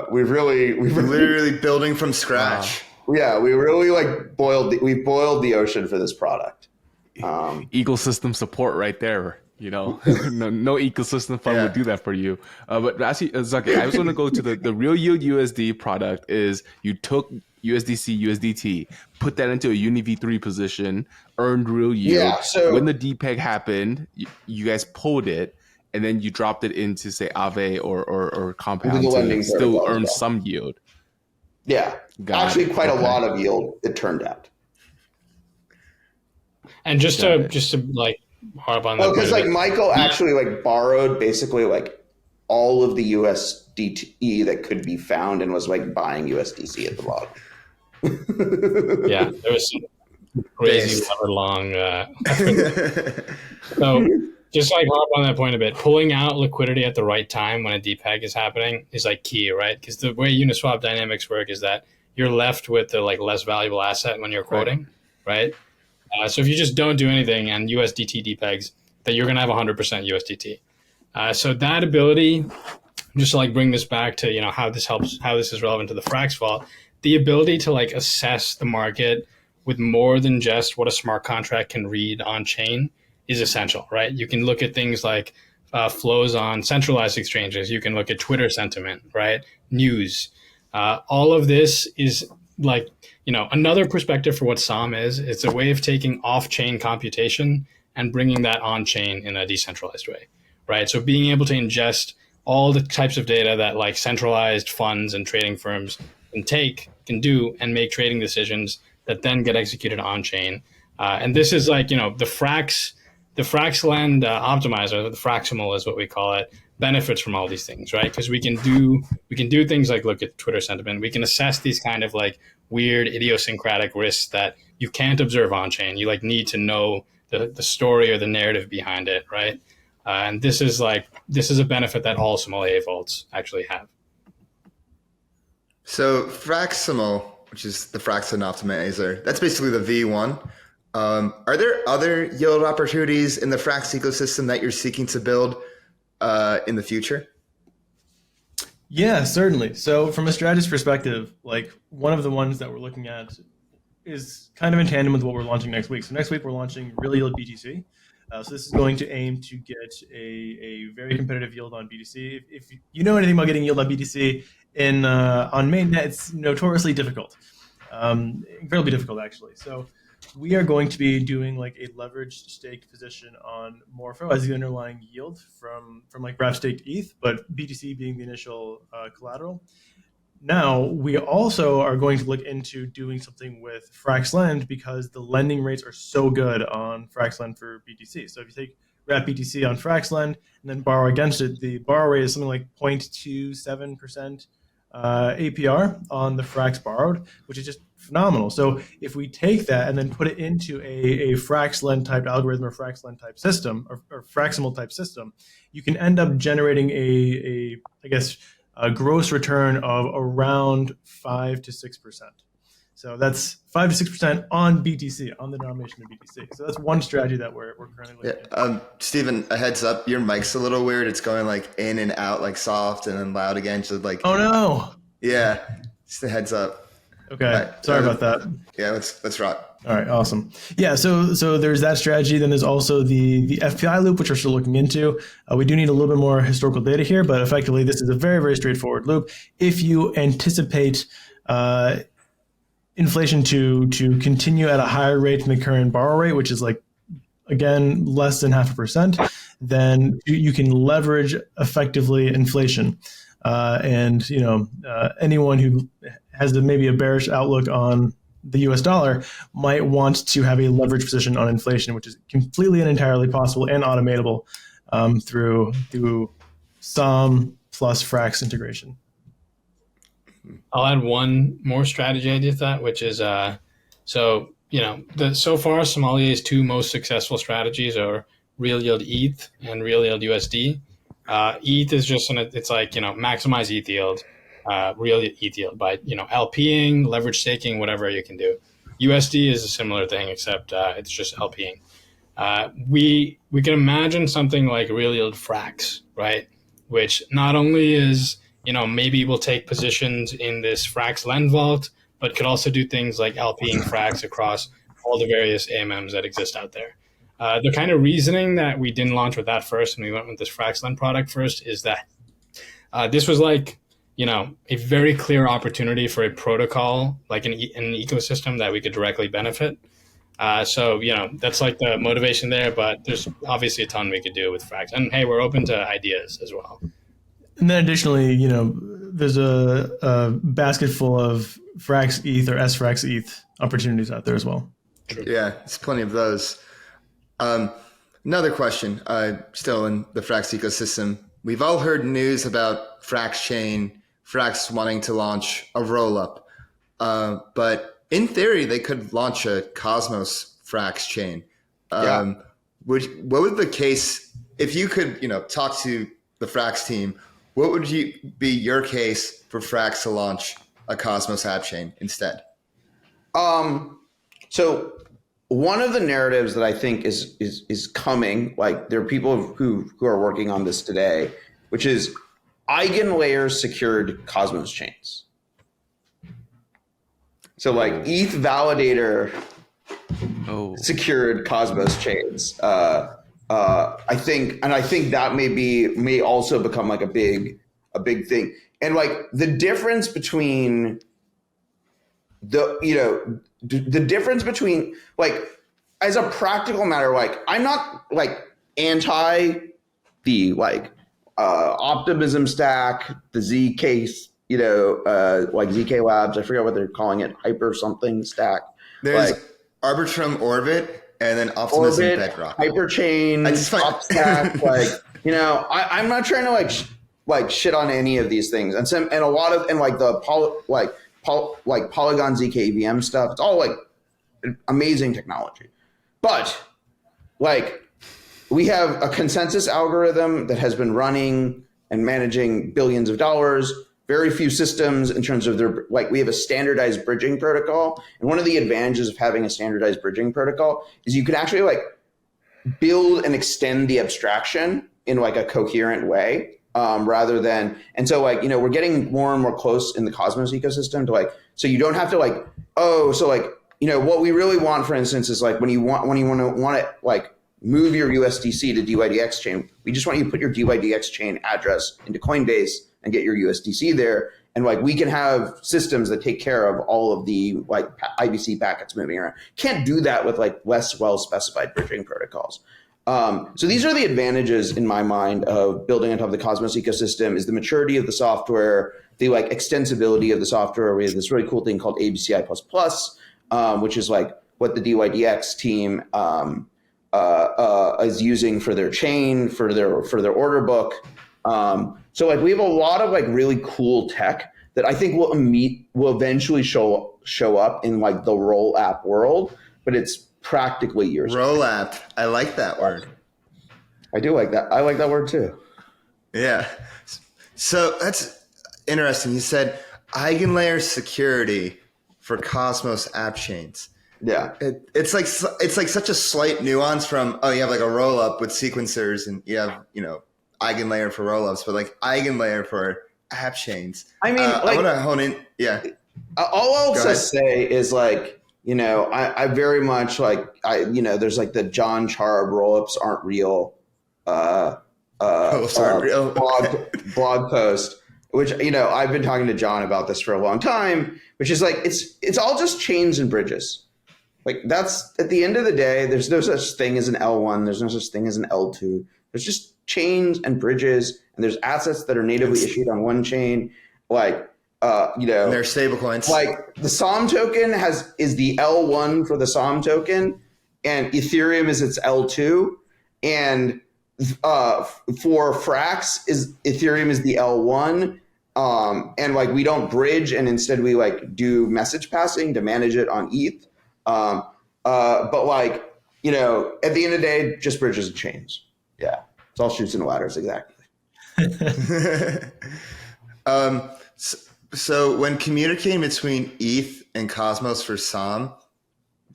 We're literally building from scratch. Yeah, we really like boiled the ocean for this product. Ecosystem support right there. You know, no ecosystem fund would do that for you. But actually, Zaki, I just want to go to the real yield USD product. Is you took USDC, USDT, put that into a Uni V3 position, earned real yield. Yeah, so when the DPEG happened, you guys pulled it, and then you dropped it into, say, Aave or Compound to still earn some yield. Yeah, actually quite a lot of yield, it turned out. And just to like harp on that. Because like Michael actually like borrowed basically like all of the USDT that could be found and was like buying USDC at the bottom. Yeah, there was some crazy long. So just like harp on that point a bit, pulling out liquidity at the right time when a DPEG is happening is like key, right? Because the way Uniswap dynamics work is that you're left with the like less valuable asset when you're quoting, right? So if you just don't do anything and USDT DPEGs, that you're going to have 100% USDT. So that ability, just to like bring this back to, you know, how this is relevant to the Frax Vault, the ability to like assess the market with more than just what a smart contract can read on chain is essential, right? You can look at things like flows on centralized exchanges. You can look at Twitter sentiment, right? News. All of this is like, you know, another perspective for what SOM is. It's a way of taking off-chain computation and bringing that on-chain in a decentralized way, right? So being able to ingest all the types of data that like centralized funds and trading firms can do and make trading decisions that then get executed on-chain. And this is like, you know, the Fraxlend optimizer, the Fraximal is what we call it, benefits from all these things, right? Because we can do things like look at Twitter sentiment. We can assess these kind of like weird idiosyncratic risks that you can't observe on chain. You like need to know the story or the narrative behind it, right? And this is a benefit that all Sommelier Vaults actually have. So Fraximal, which is the Fraxlend optimizer, that's basically the V1. Are there other yield opportunities in the Frax ecosystem that you're seeking to build in the future? Yeah, certainly. So from a strategist perspective, like one of the ones that we're looking at is kind of in tandem with what we're launching next week. So next week we're launching Real Yield BTC. So this is going to aim to get a very competitive yield on BTC. If you know anything about getting yield on BTC on mainnet, it's notoriously difficult, incredibly difficult actually. So we are going to be doing like a leveraged stake position on Morpho as the underlying yield from like wrap staked ETH, but BTC being the initial collateral. Now we also are going to look into doing something with Fraxlend because the lending rates are so good on Fraxlend for BTC. So if you take wrap BTC on Fraxlend and then borrow against it, the borrow rate is something like 0.27% APR on the Frax borrowed, which is just phenomenal. So if we take that and then put it into a Fraxlend type algorithm or Fraxlend type system or Fraximal type system, you can end up generating a gross return of around 5 to 6%. So that's 5 to 6% on BTC, on the denomination of BTC. So that's one strategy that we're currently looking at. Stephen, a heads up, your mic's a little weird. It's going like in and out, like soft and then loud again. So like, oh no. Yeah, just a heads up. Okay, right. Sorry about that. Yeah, let's rock. All right, awesome. Yeah, so there's that strategy. Then there's also the FPI loop, which we're still looking into. We do need a little bit more historical data here, but effectively this is a very, very straightforward loop. If you anticipate inflation to continue at a higher rate than the current borrow rate, which is like, again, less than 0.5%, then you can leverage effectively inflation. And anyone who has maybe a bearish outlook on the US dollar might want to have a leverage position on inflation, which is completely and entirely possible and automatable through SOM plus Frax integration. I'll add one more strategy idea to that, which is so so far Sommelier's two most successful strategies are real yield ETH and real yield USD. ETH is just it's like, maximize ETH yield, real ETH yield by, LPing, leverage staking, whatever you can do. USD is a similar thing, except it's just LPing. We can imagine something like real yield Frax, right? Which not only is, maybe we'll take positions in this Fraxlend vault, but could also do things like LPing Frax across all the various AMMs that exist out there. The kind of reasoning that we didn't launch with that first and we went with this Fraxlend product first is that this was like, a very clear opportunity for a protocol, like an ecosystem that we could directly benefit. So, that's like the motivation there, but there's obviously a ton we could do with Frax. And hey, we're open to ideas as well. And then additionally, there's a basket full of FrxETH or FrxETH opportunities out there as well. True. Yeah, it's plenty of those. Another question, still in the Frax ecosystem. We've all heard news about Fraxchain, Frax wanting to launch a roll-up. But in theory, they could launch a Cosmos Frax chain. What would the case, if you could, talk to the Frax team, what would be your case for Frax to launch a Cosmos app chain instead? So one of the narratives that I think is coming, like there are people who are working on this today, which is eigenlayer secured Cosmos chains. So like ETH validator secured Cosmos chains. I think that may also become like a big thing. And like the difference between the difference between like, as a practical matter, like I'm not like anti the like optimism stack, the ZK, like ZK Labs. I forget what they're calling it, hyper something stack. There's like, Arbitrum Orbit and then Optimism Orbit, Bedrock. Hyperchain, Upstack, like I'm not trying to like shit on any of these things, and a lot of like the Polygon ZK EVM stuff. It's all like amazing technology, but like we have a consensus algorithm that has been running and managing billions of dollars. Very few systems in terms of their, like we have a standardized bridging protocol. And one of the advantages of having a standardized bridging protocol is you can actually like build and extend the abstraction in like a coherent way rather than, and so like, we're getting more and more close in the Cosmos ecosystem to like, so you don't have to like, what we really want, for instance, is like when you want to like move your USDC to DYDX chain, we just want you to put your DYDX chain address into Coinbase and get your USDC there. And like, we can have systems that take care of all of the like IBC packets moving around. Can't do that with like less well-specified bridging protocols. So these are the advantages in my mind of building on top of the Cosmos ecosystem is the maturity of the software, the like extensibility of the software. We have this really cool thing called ABCI++, which is like what the DYDX team is using for their chain, for their order book. So like we have a lot of like really cool tech that I think will eventually show up in like the roll app world, but it's practically years. Roll app. I like that word. I do like that. I like that word too. Yeah. So that's interesting. You said eigenlayer security for Cosmos app chains. Yeah. It's like such a slight nuance from, you have like a roll up with sequencers and you have, eigenlayer for rollups, but like eigenlayer for app chains. I mean, I want to hone in. Yeah. All I'll just say is like, I very much like, there's like the John Charb rollups aren't real. Blog post, which, I've been talking to John about this for a long time, which is like, it's all just chains and bridges. Like that's at the end of the day, there's no such thing as an L1. There's no such thing as an L2. There's just chains and bridges, and there's assets that are natively issued on one chain, like and they're stable coins. Like the Somm token is the L1 for the Somm token, and Ethereum is its L2, and for Frax Ethereum is the L1, and like we don't bridge, and instead we like do message passing to manage it on ETH. But like, you know, at the end of the day, just bridges and chains. Yeah, it's all chutes and ladders, exactly. So when communicating between ETH and Cosmos for Som,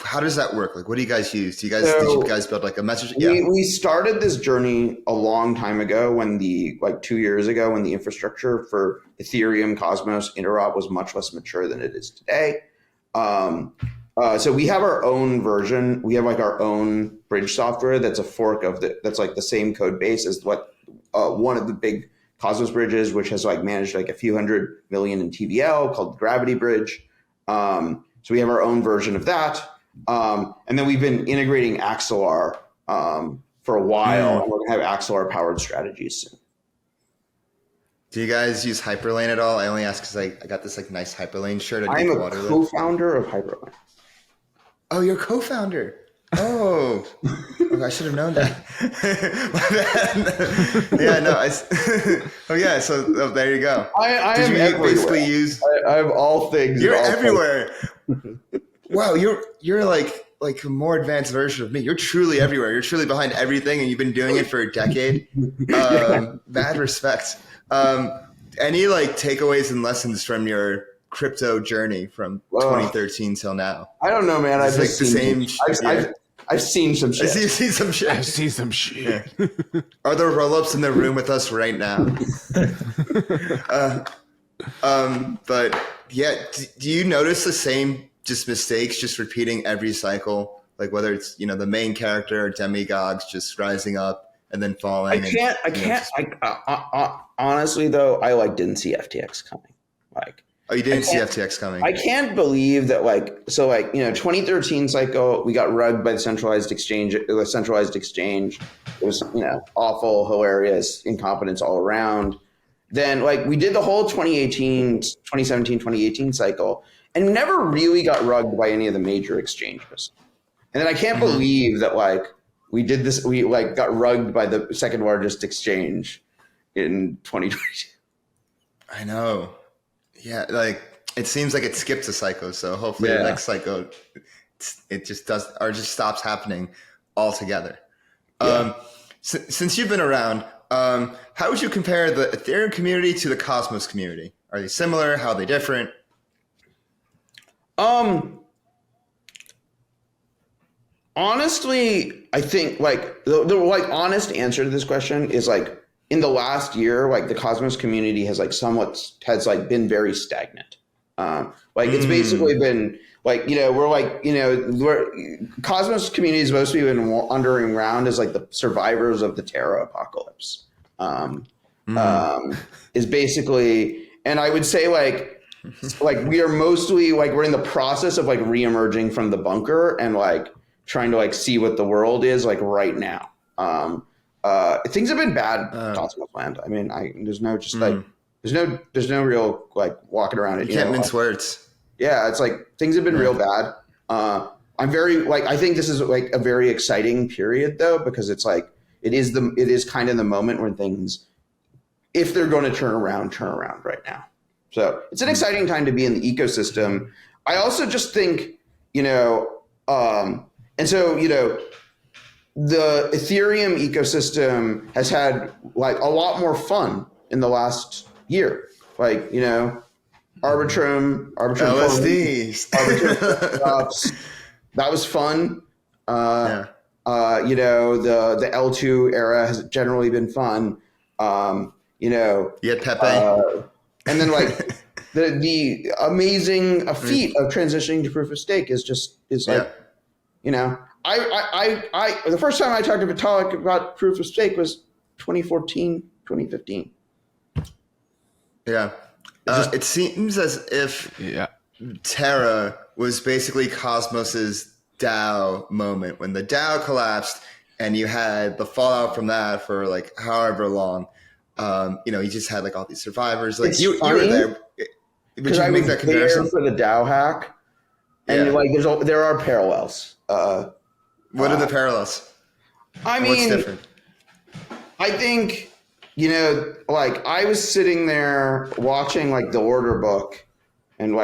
how does that work? Like, what do you guys use? Did you guys build like a message? We started this journey a long time ago when 2 years ago when the infrastructure for Ethereum, Cosmos, interop was much less mature than it is today. So we have our own version. We have like our own bridge software that's a fork of that's like the same code base as what one of the big Cosmos bridges, which has like managed like a few $100 million in TVL called Gravity Bridge. So we have our own version of that. And then we've been integrating Axelar for a while, and we're gonna have Axelar powered strategies soon. Do you guys use Hyperlane at all? I only ask because I got this like nice Hyperlane shirt. I'm a co-founder of Hyperlane. Oh, you're a co-founder. Oh, I should have known that. Yeah, no. Oh, yeah. So there you go. I am everywhere. Basically use. I have all things. You're everywhere. Wow, you're like a more advanced version of me. You're truly everywhere. You're truly behind everything, and you've been doing it for a decade. Mad respect. Any like takeaways and lessons from your crypto journey from 2013 till now? I don't know, man. I've like the same. I've seen some shit. I've seen some shit. I've seen some shit. Yeah. Are there roll-ups in the room with us right now? But yeah, do you notice the same just mistakes just repeating every cycle? Like whether it's, you know, the main character or demigods just rising up and then falling. Honestly though, I like didn't see FTX coming. Like, oh, you didn't see FTX coming. I can't believe that 2013 cycle, we got rugged by the centralized exchange. It was awful, hilarious, incompetence all around. Then we did the whole 2017, 2018 cycle and never really got rugged by any of the major exchanges. And then I can't believe that we did this, we got rugged by the second largest exchange in 2022. I know. Yeah, it seems like it skipped a cycle, so hopefully the next cycle it just does or just stops happening altogether. Yeah. Since you've been around, how would you compare the Ethereum community to the Cosmos community? Are they similar? How are they different? Honestly, I think the honest answer to this question is in the last year, the Cosmos community has been very stagnant. It's basically been Cosmos community has mostly been wandering around as the survivors of the Terra apocalypse. Is basically, and I would say we are mostly we're in the process of reemerging from the bunker and trying to see what the world is right now. Things have been bad, Cosmos land. I mean, there's no there's no real walking around it. You can't mince words. Yeah, it's things have been real bad. I'm very I think this is a very exciting period though, because it's it is kind of the moment when things, if they're going to turn around right now. So it's an exciting time to be in the ecosystem. I also just think, the Ethereum ecosystem has had a lot more fun in the last year. Arbitrum LSD, Arbitrum that was fun. The L2 era has generally been fun. You had Pepe. And then the amazing feat of transitioning to proof of stake is the first time I talked to Vitalik about proof of stake was 2014, 2015. Yeah. It seems as if Terra was basically Cosmos's DAO moment when the DAO collapsed and you had the fallout from that for however long. You just had all these survivors. You were there. Would you make that comparison for the DAO hack? And there are parallels. What are the parallels? I mean, what's different? I think, I was sitting there watching the order book and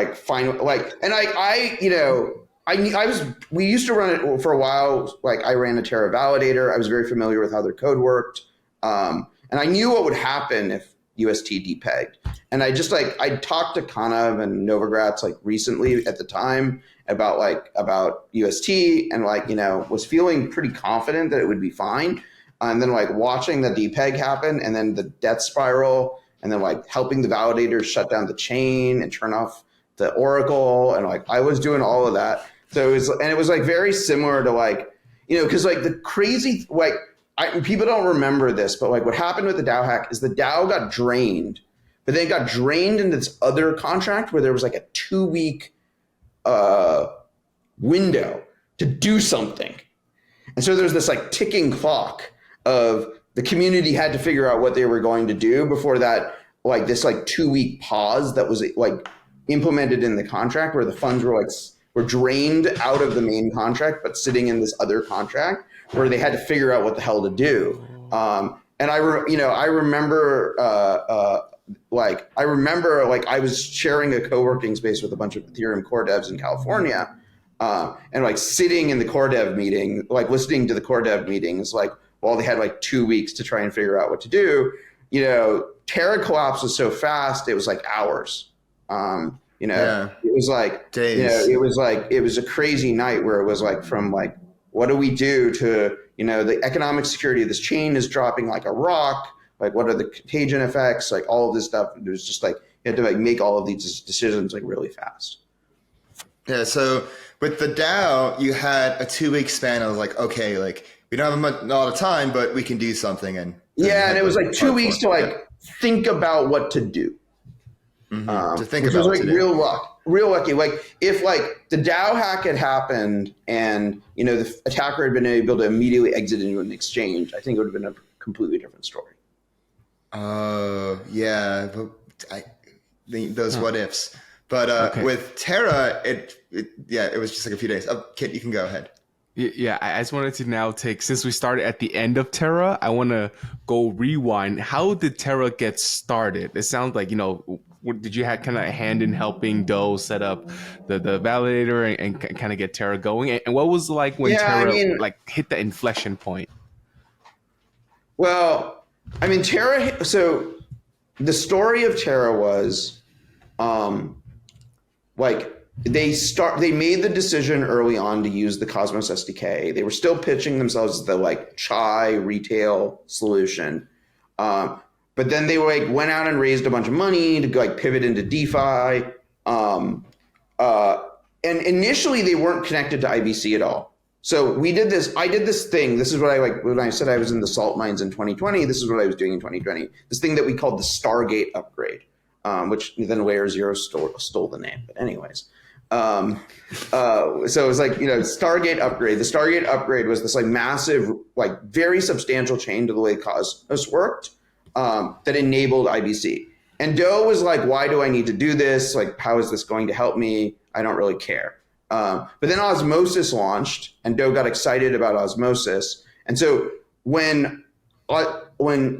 we used to run it for a while. Like I ran a Terra validator. I was very familiar with how their code worked. And I knew what would happen if UST depegged. And I talked to Kanav and Novogratz like recently at the time about UST and was feeling pretty confident that it would be fine. And then watching the depeg happen and then the death spiral and then helping the validators shut down the chain and turn off the Oracle. And I was doing all of that. So it was very similar to because the crazy, people don't remember this, but what happened with the DAO hack is the DAO got drained, but then it got drained into this other contract where there was a 2-week window to do something. And so there's this ticking clock of the community had to figure out what they were going to do before that, this 2-week pause that was implemented in the contract where the funds were drained out of the main contract, but sitting in this other contract where they had to figure out what the hell to do. And I remember I was sharing a co-working space with a bunch of Ethereum core devs in California, and sitting in the core dev meeting, listening to the core dev meetings, while they had 2 weeks to try and figure out what to do. Terra collapse was so fast, it was hours. It was days. It was a crazy night where it was from what do we do to, the economic security of this chain is dropping like a rock. What are the contagion effects? All of this stuff. It was just you had to make all of these decisions really fast. Yeah. So with the DAO, you had a 2-week span. I was okay, we don't have a lot of time, but we can do something. And it was 2 weeks to think about what to do. To think which about was real lucky. If the DAO hack had happened and the attacker had been able to immediately exit into an exchange, I think it would have been a completely different story. Yeah, but those what ifs. But with Terra, it was just a few days. Kit, you can go ahead. Yeah, I just wanted to now since we started at the end of Terra, I want to go rewind. How did Terra get started? It sounds like, did you have kind of a hand in helping Doe set up the validator and kind of get Terra going? And what was when Terra hit the inflection point? Well, Terra, so the story of Terra was they made the decision early on to use the Cosmos SDK. They were still pitching themselves as the chai retail solution. But then they went out and raised a bunch of money to pivot into DeFi. And initially they weren't connected to IBC at all. So I did this thing. This is what when I said I was in the salt mines in 2020, this is what I was doing in 2020. This thing that we called the Stargate upgrade, which then Layer Zero stole the name. But anyways, so it was Stargate upgrade. The Stargate upgrade was this massive, very substantial change to the way Cosmos worked, that enabled IBC. And Doe was why do I need to do this? How is this going to help me? I don't really care. But then Osmosis launched, and Doe got excited about Osmosis. And so when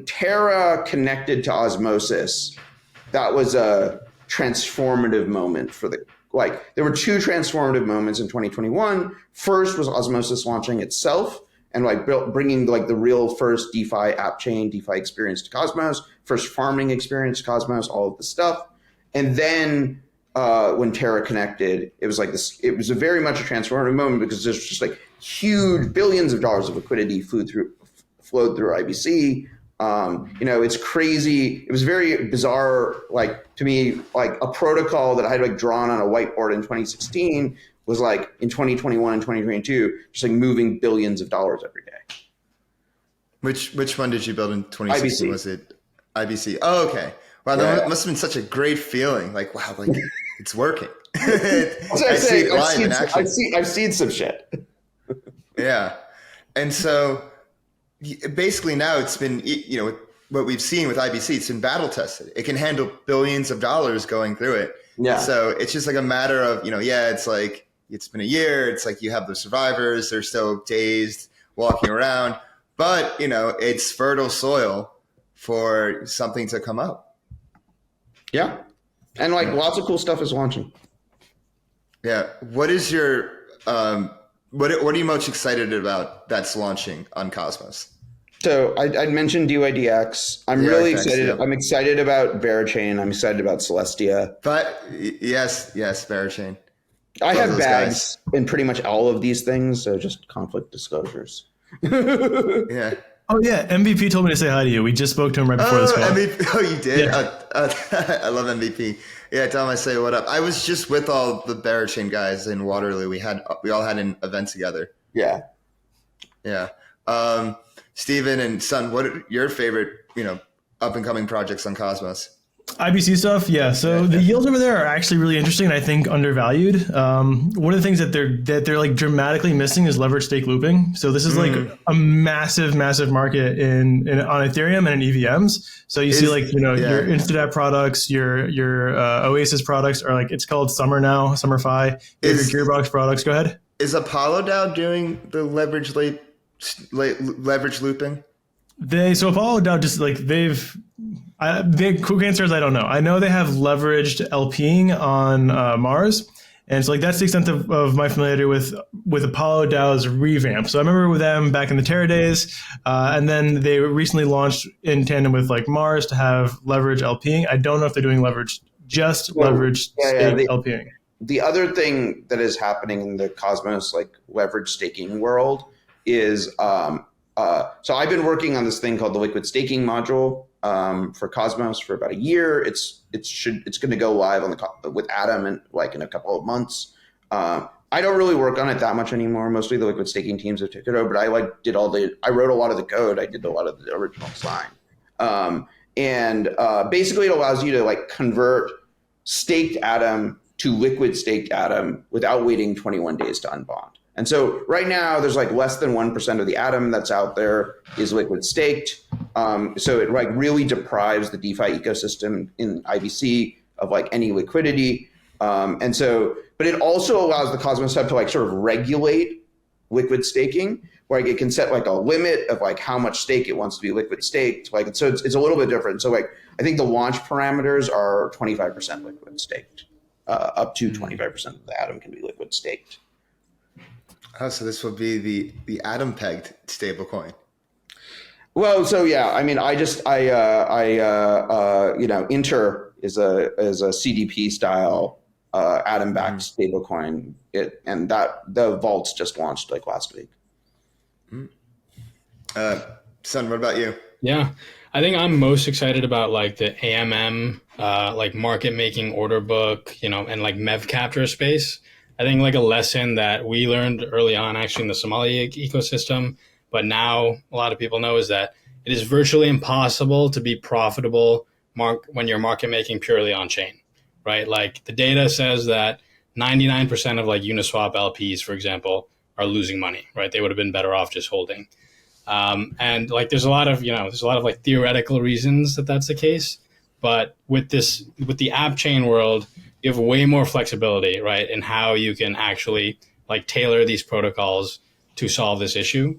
Terra connected to Osmosis, that was a transformative moment for there were 2 transformative moments in 2021. First was Osmosis launching itself and bringing the real first DeFi app chain, DeFi experience to Cosmos, first farming experience to Cosmos, all of this stuff. And then when Terra connected, it was it was very much a transformative moment because there's just huge billions of dollars of liquidity flowed through IBC. It's crazy. It was very bizarre, to me, a protocol that I had drawn on a whiteboard in 2016 was in 2021 and 2022, just moving billions of dollars every day. Which one did you build in 2016? IBC. Was it IBC? Oh, okay. Wow, that must have been such a great feeling. Wow, it's working. I see it live in action. I've seen some shit. Yeah. And so basically now it's been, what we've seen with IBC, it's been battle tested. It can handle billions of dollars going through it. Yeah. So it's just a matter of, it's been a year. It's you have the survivors. They're still dazed, walking around. But, it's fertile soil for something to come up. Yeah. And lots of cool stuff is launching. Yeah. What is your what are you most excited about that's launching on Cosmos? So I mentioned DYDX. I'm really excited. Yeah. I'm excited about Verachain. I'm excited about Celestia. But yes, Verachain. I have bags in pretty much all of these things, so just conflict disclosures. Yeah. Oh yeah, MVP told me to say hi to you. We just spoke to him right before this call. MVP. Oh, you did? Yeah. I love MVP. Yeah, tell him I say what up. I was just with all the Verachain guys in Waterloo. We all had an event together. Yeah. Yeah. Stephen and Son, what are your favorite, up and coming projects on Cosmos? IBC stuff, yeah. So the yields over there are actually really interesting and I think undervalued. One of the things that they're like dramatically missing is leverage stake looping. So this is like a massive market on Ethereum and in EVMs. So you see like your Instadat products, your Oasis products are like, it's called Summer now, SummerFi. Your Gearbox products. Go ahead. Is Apollo DAO doing the leverage looping? So Apollo DAO just like the quick answer is I don't know. I know they have leveraged LPing on Mars, and so like that's the extent of my familiarity with Apollo DAO's revamp. So I remember with them back in the Terra days, and then they recently launched in tandem with like Mars to have leverage LPing. I don't know if they're doing leverage LPing. The other thing that is happening in the Cosmos like leverage staking world is so I've been working on this thing called the liquid staking module for Cosmos for about a year. It's going to go live with Atom in a couple of months. I don't really work on it that much anymore. Mostly the liquid staking teams have taken it over, but I wrote a lot of the code. I did a lot of the original design. Basically it allows you to like convert staked Atom to liquid staked Atom without waiting 21 days to unbond. And so right now there's like less than 1% of the Atom that's out there is liquid staked. So it like really deprives the DeFi ecosystem in IBC of like any liquidity. But it also allows the Cosmos Hub to like sort of regulate liquid staking, where like it can set like a limit of like how much stake it wants to be liquid staked. Like, so it's a little bit different. So like, I think the launch parameters are 25% liquid staked, up to 25% of the Atom can be liquid staked. Oh, so this will be the Atom pegged stablecoin. Well, so yeah, I mean, Inter is a CDP style Atom backed stablecoin, and that the vaults just launched like last week. Son, what about you? Yeah, I think I'm most excited about like the AMM, like market making order book, and like MEV capture space. I think like a lesson that we learned early on actually in the Sommelier ecosystem, but now a lot of people know is that it is virtually impossible to be profitable when you're market making purely on chain, right? Like the data says that 99% of like Uniswap LPs, for example, are losing money, right? They would have been better off just holding. And like there's a lot of like theoretical reasons that that's the case, but with the app chain world, you have way more flexibility, right, in how you can actually like tailor these protocols to solve this issue.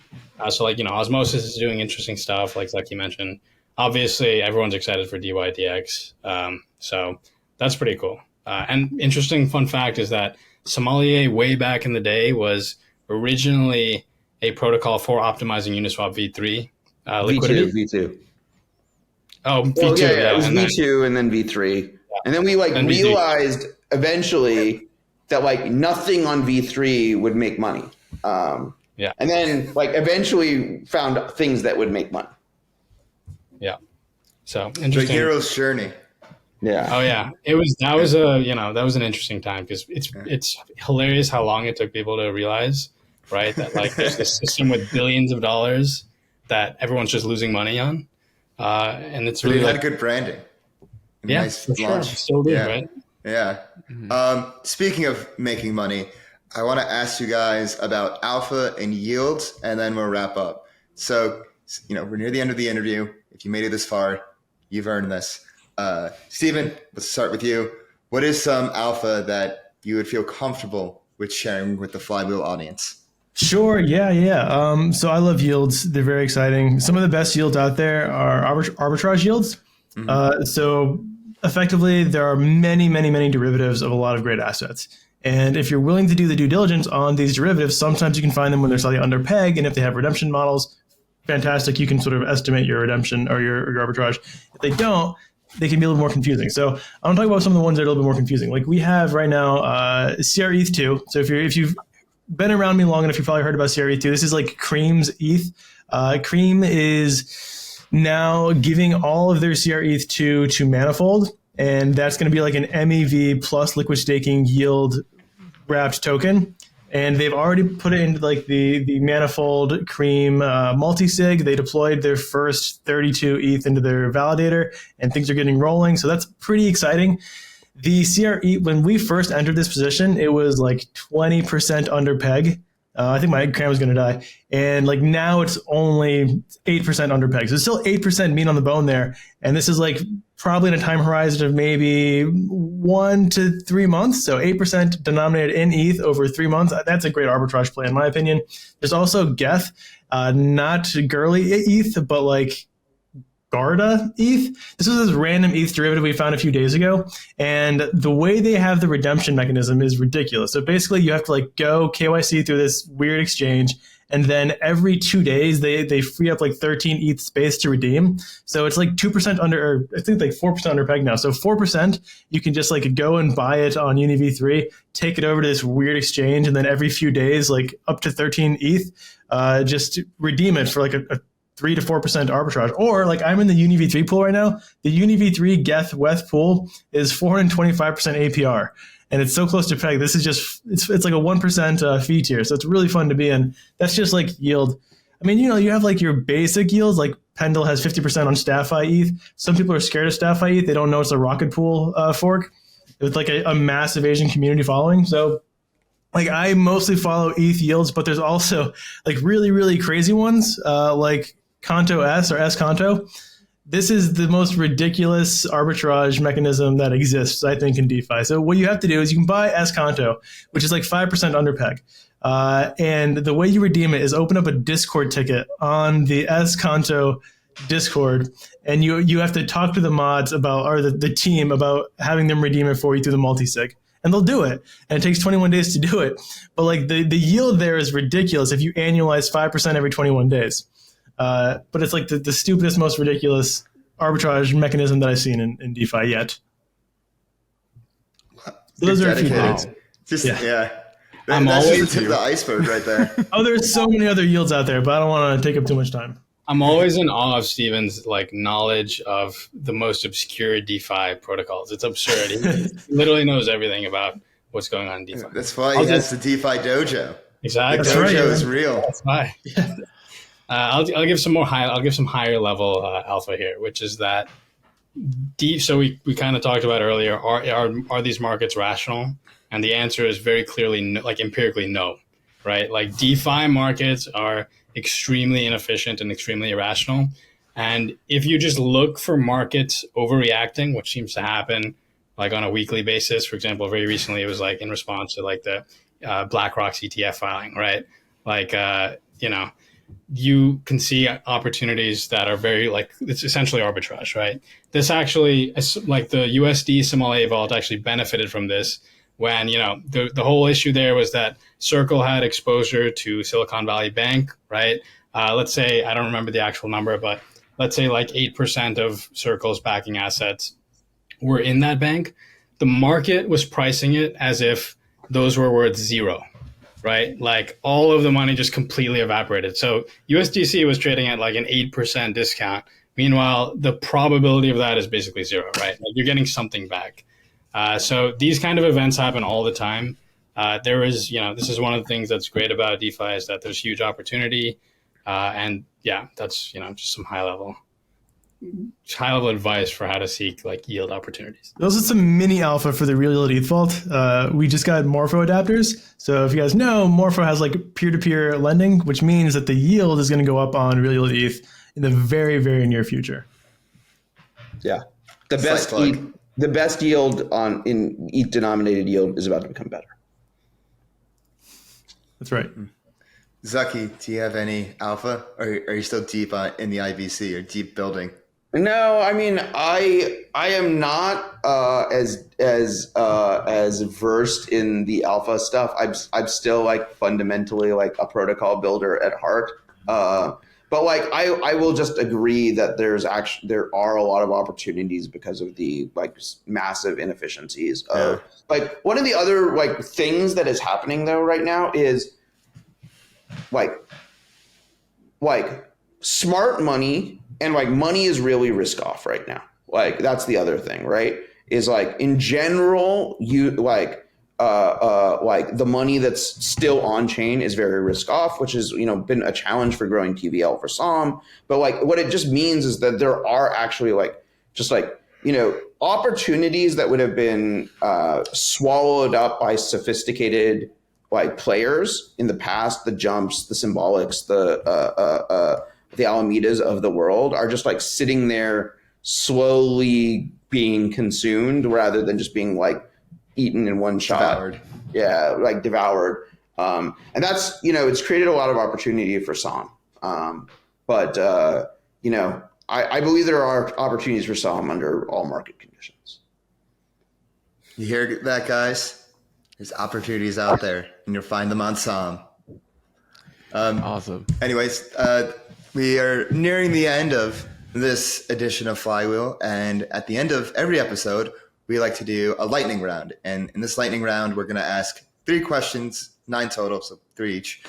So like, Osmosis is doing interesting stuff, like Zaki mentioned. Obviously, everyone's excited for DYDX. So that's pretty cool. And interesting fun fact is that Sommelier way back in the day was originally a protocol for optimizing Uniswap v3 liquidity. V2. Oh, V2. Well, yeah, it was V2 and then V3. And then we like realized eventually that like nothing on V3 would make money. And then like eventually found things that would make money. Yeah. So interesting. The hero's journey. Yeah. Oh yeah. That was an interesting time because it's hilarious how long it took people to realize, right? That like there's this system with billions of dollars that everyone's just losing money on. And it's really had good branding. Yeah, nice for launch. Sure. Still do, right? Yeah. Mm-hmm. Speaking of making money, I want to ask you guys about alpha and yields, and then we'll wrap up. So, we're near the end of the interview. If you made it this far, you've earned this. Stephen, let's start with you. What is some alpha that you would feel comfortable with sharing with the Flywheel audience? Sure. Yeah. So I love yields. They're very exciting. Some of the best yields out there are arbitrage yields. Mm-hmm. So effectively, there are many derivatives of a lot of great assets. And if you're willing to do the due diligence on these derivatives, sometimes you can find them when they're slightly under peg. And if they have redemption models, fantastic. You can sort of estimate your redemption or your arbitrage. If they don't, they can be a little more confusing. So I want to talk about some of the ones that are a little bit more confusing. Like we have right now CRETH2. So if you've been around me long enough, you've probably heard about CRETH2. This is like Cream's ETH. Cream is now giving all of their CRETH2 to Manifold. And that's going to be like an MEV plus liquid staking yield wrapped token. And they've already put it into like the Manifold Cream multi-sig. They deployed their first 32 ETH into their validator, and things are getting rolling. So that's pretty exciting. The CRE, when we first entered this position, it was like 20% under peg. I think my cram was going to die. And like now it's only 8% under peg. So it's still 8% meat on the bone there. And this is like probably in a time horizon of maybe 1 to 3 months. So 8% denominated in ETH over 3 months. That's a great arbitrage play in my opinion. There's also Geth, not girly ETH, but like Garda ETH. This was this random ETH derivative we found a few days ago. And the way they have the redemption mechanism is ridiculous. So basically you have to like go KYC through this weird exchange. And then every 2 days, they free up like 13 ETH space to redeem. So it's like 2% under, or I think like 4% under peg now. So 4%, you can just like go and buy it on UniV3, take it over to this weird exchange. And then every few days, like up to 13 ETH, just redeem it for like a 3 to 4% arbitrage. Or like I'm in the UniV3 pool right now. The UniV3 Geth Weth pool is 425% APR. And it's so close to peg. This is just, it's like a 1% fee tier. So it's really fun to be in. That's just like yield. I mean, you know, you have like your basic yields, like Pendle has 50% on StaffI ETH. Some people are scared of StaffI ETH. They don't know it's a Rocket Pool fork with like a massive Asian community following. So like I mostly follow ETH yields, but there's also like really, really crazy ones like Conto S or S Conto. This is the most ridiculous arbitrage mechanism that exists, I think, in DeFi. So what you have to do is you can buy Sconto, which is like 5% under peg. And the way you redeem it is open up a Discord ticket on the Sconto Discord, and you have to talk to the mods about, or the team about having them redeem it for you through the multi-sig. And they'll do it. And it takes 21 days to do it. But like the yield there is ridiculous if you annualize 5% every 21 days. But it's like the stupidest, most ridiculous arbitrage mechanism that I've seen in DeFi yet. Those are a few things. Yeah. I'm That's always just the tip of the iceberg right there. Oh, there's so many other yields out there, but I don't want to take up too much time. I'm always in awe of Steven's like knowledge of the most obscure DeFi protocols. It's absurd. He literally knows everything about what's going on in DeFi. That's why he has the DeFi dojo. Exactly. The dojo is real. That's why. I'll give some more I'll give some higher level alpha here, which is that so we kind of talked about earlier. Are these markets rational? And the answer is very clearly no, like empirically no, right? Like DeFi markets are extremely inefficient and extremely irrational. And if you just look for markets overreacting, which seems to happen like on a weekly basis, for example, very recently it was like in response to like the BlackRock's ETF filing, right? Like you can see opportunities that are very like, it's essentially arbitrage, right? This actually, like the USD Sommelier Vault actually benefited from this when, the whole issue there was that Circle had exposure to Silicon Valley Bank, right? Let's say, I don't remember the actual number, but let's say like 8% of Circle's backing assets were in that bank. The market was pricing it as if those were worth zero. Right? Like all of the money just completely evaporated. So USDC was trading at like an 8% discount. Meanwhile, the probability of that is basically zero, right? Like you're getting something back. So these kind of events happen all the time. There is, this is one of the things that's great about DeFi is that there's huge opportunity. And yeah, that's, just some high level advice for how to seek like yield opportunities. Those are some mini alpha for the Real Yield ETH Vault. We just got Morpho adapters. So if you guys know, Morpho has like peer-to-peer lending, which means that the yield is going to go up on Real Yield ETH in the very, very near future. Yeah. The best yield in ETH denominated yield is about to become better. That's right. Zaki, do you have any alpha? Or are you still deep in the IVC or deep building? No, I mean, I am not as versed in the alpha stuff. I'm still like fundamentally like a protocol builder at heart. But like I will just agree that there are a lot of opportunities because of the like massive inefficiencies. Like one of the other like things that is happening though right now is like smart money. And like money is really risk off right now. Like that's the other thing, right? Is like in general, you like the money that's still on chain is very risk off, which has been a challenge for growing TVL for Somm. But like what it just means is that there are actually opportunities that would have been swallowed up by sophisticated like players in the past, the Jumps, the Symbolics, the Alamedas of the world are just like sitting there slowly being consumed rather than just being like eaten in one shot. Devoured. Yeah, like devoured. And that's, it's created a lot of opportunity for Somm. But I believe there are opportunities for Somm under all market conditions. You hear that, guys? There's opportunities out there, and you'll find them on Somm. Awesome. Anyways, we are nearing the end of this edition of Flywheel, and at the end of every episode, we like to do a lightning round. And in this lightning round, we're going to ask 3 questions, 9 total, so 3 each.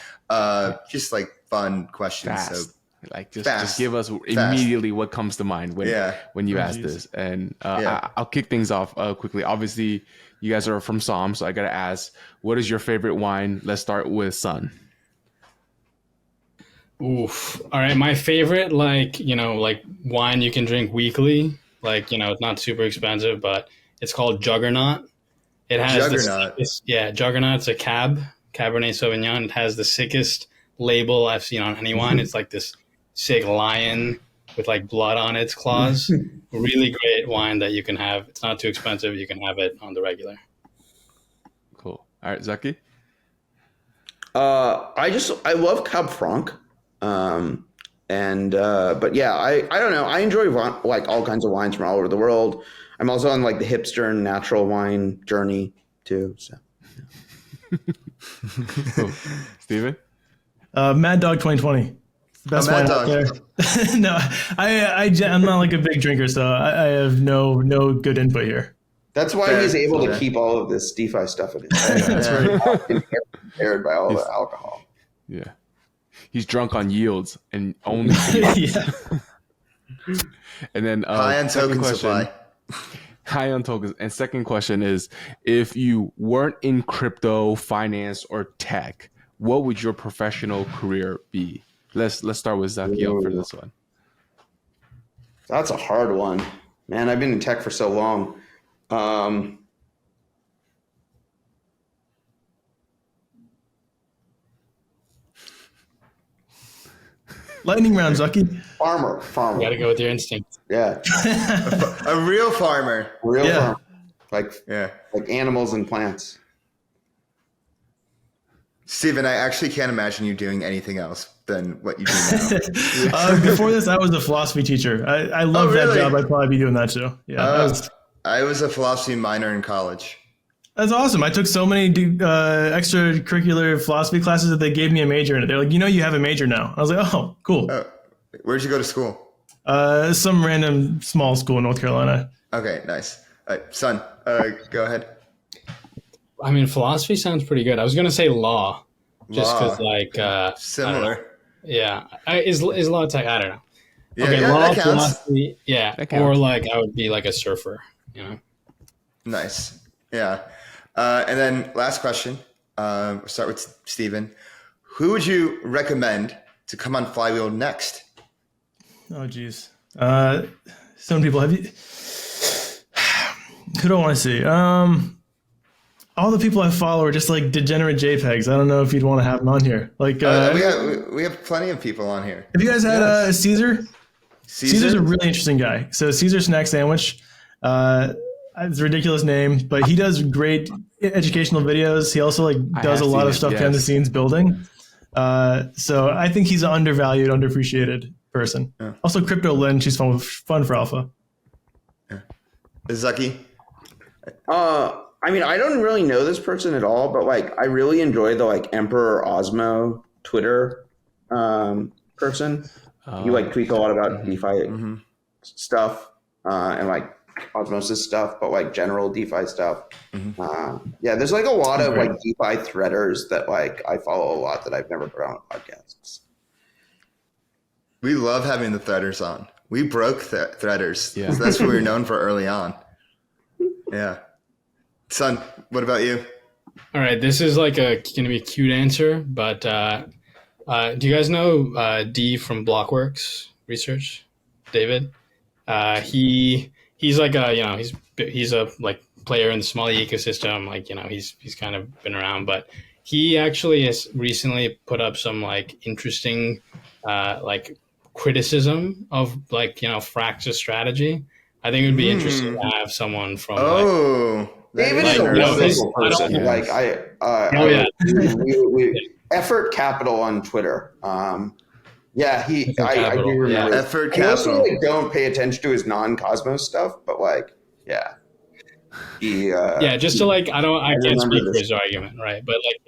Just like fun questions. Fast. So like just give us immediately what comes to mind when you ask this. And I'll kick things off quickly. Obviously, you guys are from Somm, so I got to ask, what is your favorite wine? Let's start with Sun. Oof. All right. My favorite, like wine you can drink weekly, it's not super expensive, but it's called Juggernaut. It has Juggernaut. It's a Cabernet Sauvignon. It has the sickest label I've seen on any wine. It's like this sick lion with like blood on its claws. Really great wine that you can have. It's not too expensive. You can have it on the regular. Cool. All right, Zaki. I love Cab Franc. But yeah, I don't know. I enjoy like all kinds of wines from all over the world. I'm also on like the hipster and natural wine journey too. So, cool. Stephan? Mad Dog 2020. It's the best wine out there. No, I'm not like a big drinker, so I have no good input here. That's why he's able to keep all of this DeFi stuff in his head. That's right. Impaired by all the alcohol. Yeah. He's drunk on yields and only yeah. And then high on token supply. High on tokens. And second question is, if you weren't in crypto, finance, or tech, what would your professional career be? Let's start with Zaki for this one. That's a hard one. Man, I've been in tech for so long. Lightning round, Zaki. Farmer. You got to go with your instinct. Yeah. A real farmer. Farmer. Like animals and plants. Stephan, I actually can't imagine you doing anything else than what you do now. Before this, I was a philosophy teacher. I love that job. I'd probably be doing that too. Yeah. I was a philosophy minor in college. That's awesome. I took so many extracurricular philosophy classes that they gave me a major in it. They're like, you have a major now. I was like, oh, cool. Where'd you go to school? Some random small school in North Carolina. Okay, nice. Son, go ahead. I mean, philosophy sounds pretty good. I was going to say law, just because similar. Yeah. Is law tech? I don't know. Yeah, okay, yeah, law, that counts. philosophy, yeah. Or like I would be like a surfer, Nice. Yeah. And then last question. We'll start with Stephan. Who would you recommend to come on Flywheel next? Oh, geez. Some people have you. Who do I want to see? All the people I follow are just like degenerate JPEGs. I don't know if you'd want to have them on here. Like we have plenty of people on here. Have you guys had Caesar? Caesar's a really interesting guy. So Caesar Snack Sandwich. It's a ridiculous name, but he does great educational videos. He also does a lot of stuff behind the scenes building. So I think he's undervalued, underappreciated. person. Yeah. Also, Crypto Lynn, she's fun for alpha. Zaki? I mean, I don't really know this person at all, but like, I really enjoy the like Emperor Osmo Twitter person. He like tweets a lot about DeFi stuff and like osmosis stuff, but like general DeFi stuff. Yeah, there's like a lot of like DeFi threaders that like I follow a lot that I've never heard on podcasts. We love having the threaders on. We broke threaders. Yeah. So that's what we were known for early on. Yeah. Son, what about you? All right, this is like going to be a cute answer, but do you guys know D from Blockworks Research? David? He's like a he's a like player in the Sommelier ecosystem. Like he's kind of been around, but he actually has recently put up some like interesting like criticism of like Frax's strategy. I think it would be interesting to have someone from David like, is a wonderful I person. don't- Like we effort capital on Twitter. Yeah, I do Capital, remember. yeah. Effort I also capital. like don't pay attention to his non-Cosmos stuff, but like, yeah, he. Just to like I can't remember speak for this. his argument, right? But like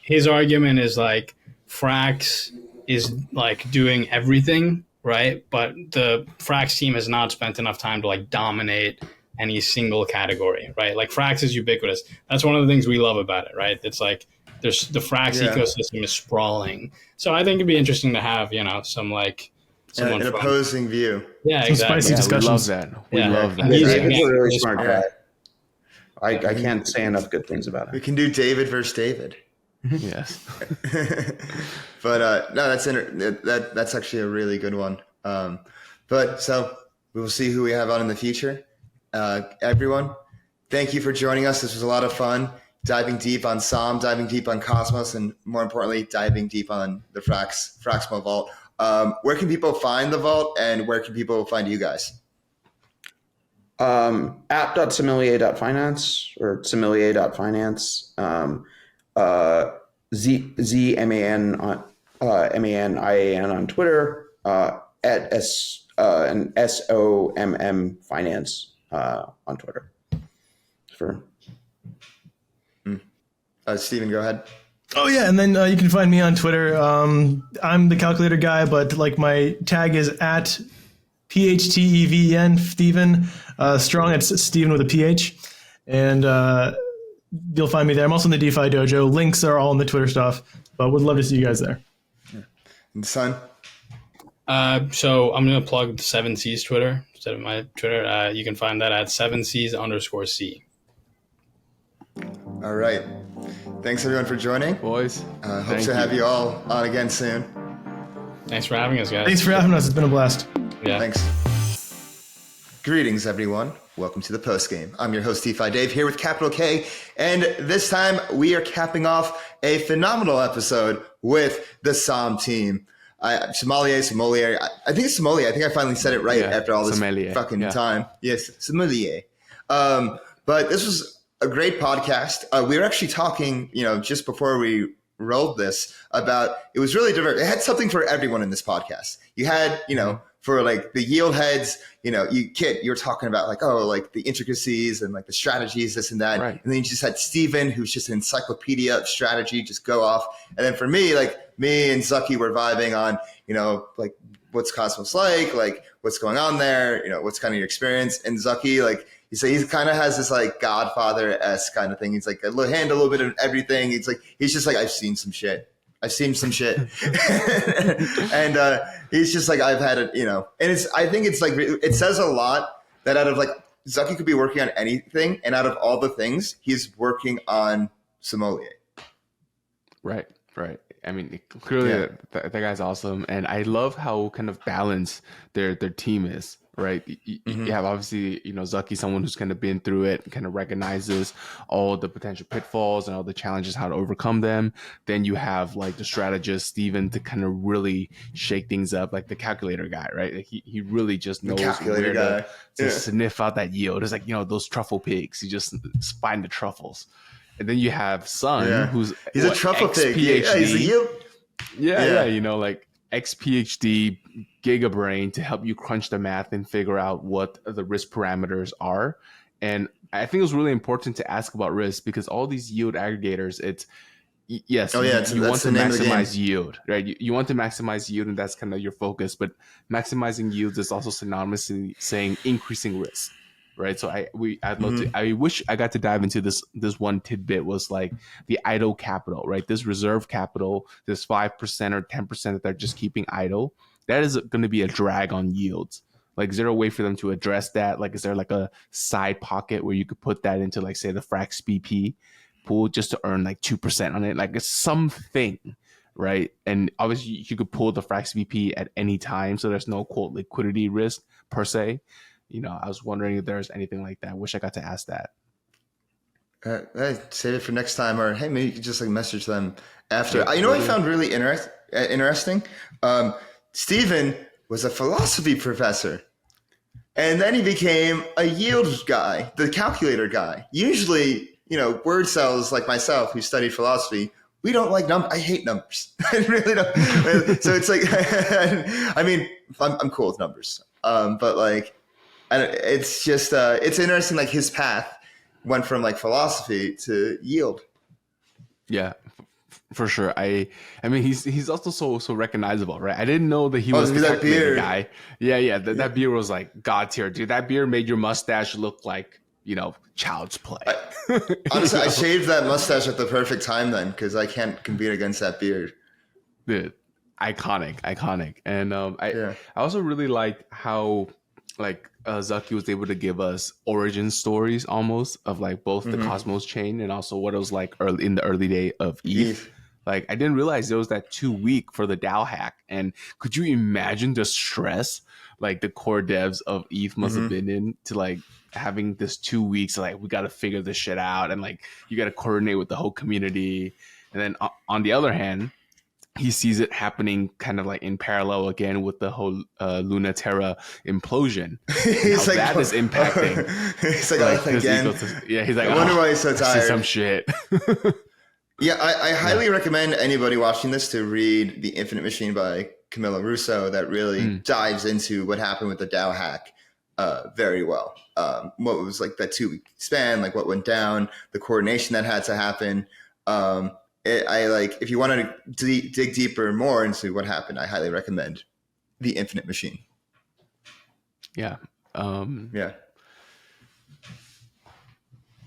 his argument is like Frax is like doing everything, right? But the Frax team has not spent enough time to like dominate any single category, right? Like Frax is ubiquitous. That's one of the things we love about it, right? It's like there's the Frax ecosystem is sprawling. So I think it'd be interesting to have, some like someone an from opposing view. Yeah, Some exactly. spicy discussions. We love that. We Yeah. love that. He's- David's a really he's smart smart. guy. I can't say enough good things about We him. can do David versus David. Yes. But no, that's actually a really good one. But so we will see who we have on in the future. Everyone, thank you for joining us. This was a lot of fun, diving deep on Somm, diving deep on Cosmos, and more importantly, diving deep on the Fraximal Vault. Where can people find the vault, and where can people find you guys? App.sommelier.finance or sommelier.finance. ZMAN on MANIAN on Twitter, at and SOMM Finance on Twitter. Stephen, go ahead. Oh yeah, and then you can find me on Twitter. I'm the calculator guy, but like my tag is at PHTEVEN Stephen. Strong, it's Stephen with a PH, and you'll find me there. I'm also in the DeFi dojo. Links are all in the Twitter stuff, but would love to see you guys there. And Son? So I'm going to plug the 7Cs Twitter instead of my Twitter. You can find that at 7Cs_C. All right. Thanks everyone for joining. Boys. Hope thank to have you all on again soon. Thanks for having us, guys. Thanks for having us. It's been a blast. Yeah. Thanks. Greetings, everyone. Welcome to the postgame. I'm your host, DeFi Dave, here with Capital K, and this time we are capping off a phenomenal episode with the Somm team. Sommelier. I think it's Sommelier. I think I finally said it right after all this fucking time. Yes, Sommelier. But this was a great podcast. We were actually talking, just before we rolled this about, it was really diverse. It had something for everyone in this podcast. You had, for like the yield heads, you were talking about like, like the intricacies and like the strategies, this and that. Right. And then you just had Stephen, who's just an encyclopedia of strategy, just go off. And then for me, like me and Zaki were vibing on, like what's Cosmos like what's going on there, what's kind of your experience. And Zaki, like he kind of has this like Godfather-esque kind of thing. He's like handle a little bit of everything. He's just like, I've seen some shit. And he's just like, I've had it, and I think it's like, it says a lot that out of like, Zaki could be working on anything. And out of all the things, he's working on Sommelier. Right. I mean, clearly that guy's awesome. And I love how kind of balanced their team is. Right. You have obviously, Zaki, someone who's kind of been through it and kind of recognizes all the potential pitfalls and all the challenges, how to overcome them. Then you have like the strategist, Stephen, to kind of really shake things up, like the calculator guy, right? Like he really just knows where to sniff out that yield. It's like, those truffle pigs. You just find the truffles. And then you have Son, who's he's a truffle pig. PhD. Yeah, he's a yield. Yeah, like ex-PhD gigabrain to help you crunch the math and figure out what the risk parameters are. And I think it was really important to ask about risk because all these yield aggregators, you want to maximize yield, right? You want to maximize yield, and that's kind of your focus. But maximizing yields is also synonymously saying increasing risk, right? So I wish I got to dive into this one tidbit was like the idle capital, right? This reserve capital, this 5% or 10% that they're just keeping idle, that is going to be a drag on yields. Like, is there a way for them to address that? Like, is there like a side pocket where you could put that into, like, say, the Frax BP pool just to earn like 2% on it? Like, it's something, right? And obviously, you could pull the Frax BP at any time, so there's no quote liquidity risk per se. You know, I was wondering if there's anything like that. I wish I got to ask that. Save it for next time, or hey, maybe you could just like message them after. You know what I found really interesting? Stephan was a philosophy professor. And then he became a yield guy, the calculator guy. Usually, you know, word cells like myself who studied philosophy, we don't like numbers. I hate numbers. I really don't. So it's like, I mean, I'm cool with numbers. But like, it's just, it's interesting. Like his path went from like philosophy to yield. Yeah. For sure. I mean, he's also so recognizable, right? I didn't know that he was the that beard guy. Yeah. That beard was like God tier, dude. That beard made your mustache look like, you know, child's play. Honestly, I shaved that mustache at the perfect time then because I can't compete against that beard. Dude, iconic. And I also really liked how like Zaki was able to give us origin stories almost of like both the Cosmos chain and also what it was like in the early day of ETH. Like, I didn't realize there was that 2 week for the DAO hack. And could you imagine the stress like the core devs of ETH must have been in to like having this 2 weeks, like we got to figure this shit out. And like, you got to coordinate with the whole community. And then on the other hand, he sees it happening kind of like in parallel again with the whole Luna Terra implosion. He's like, that is impacting. He's like again. He's like, I wonder why he's so tired. Some shit. Yeah, I highly recommend anybody watching this to read The Infinite Machine by Camilla Russo that really dives into what happened with the DAO hack very well. What was like that 2 week span, like what went down, the coordination that had to happen. If you want to dig deeper more into what happened, I highly recommend The Infinite Machine. Yeah.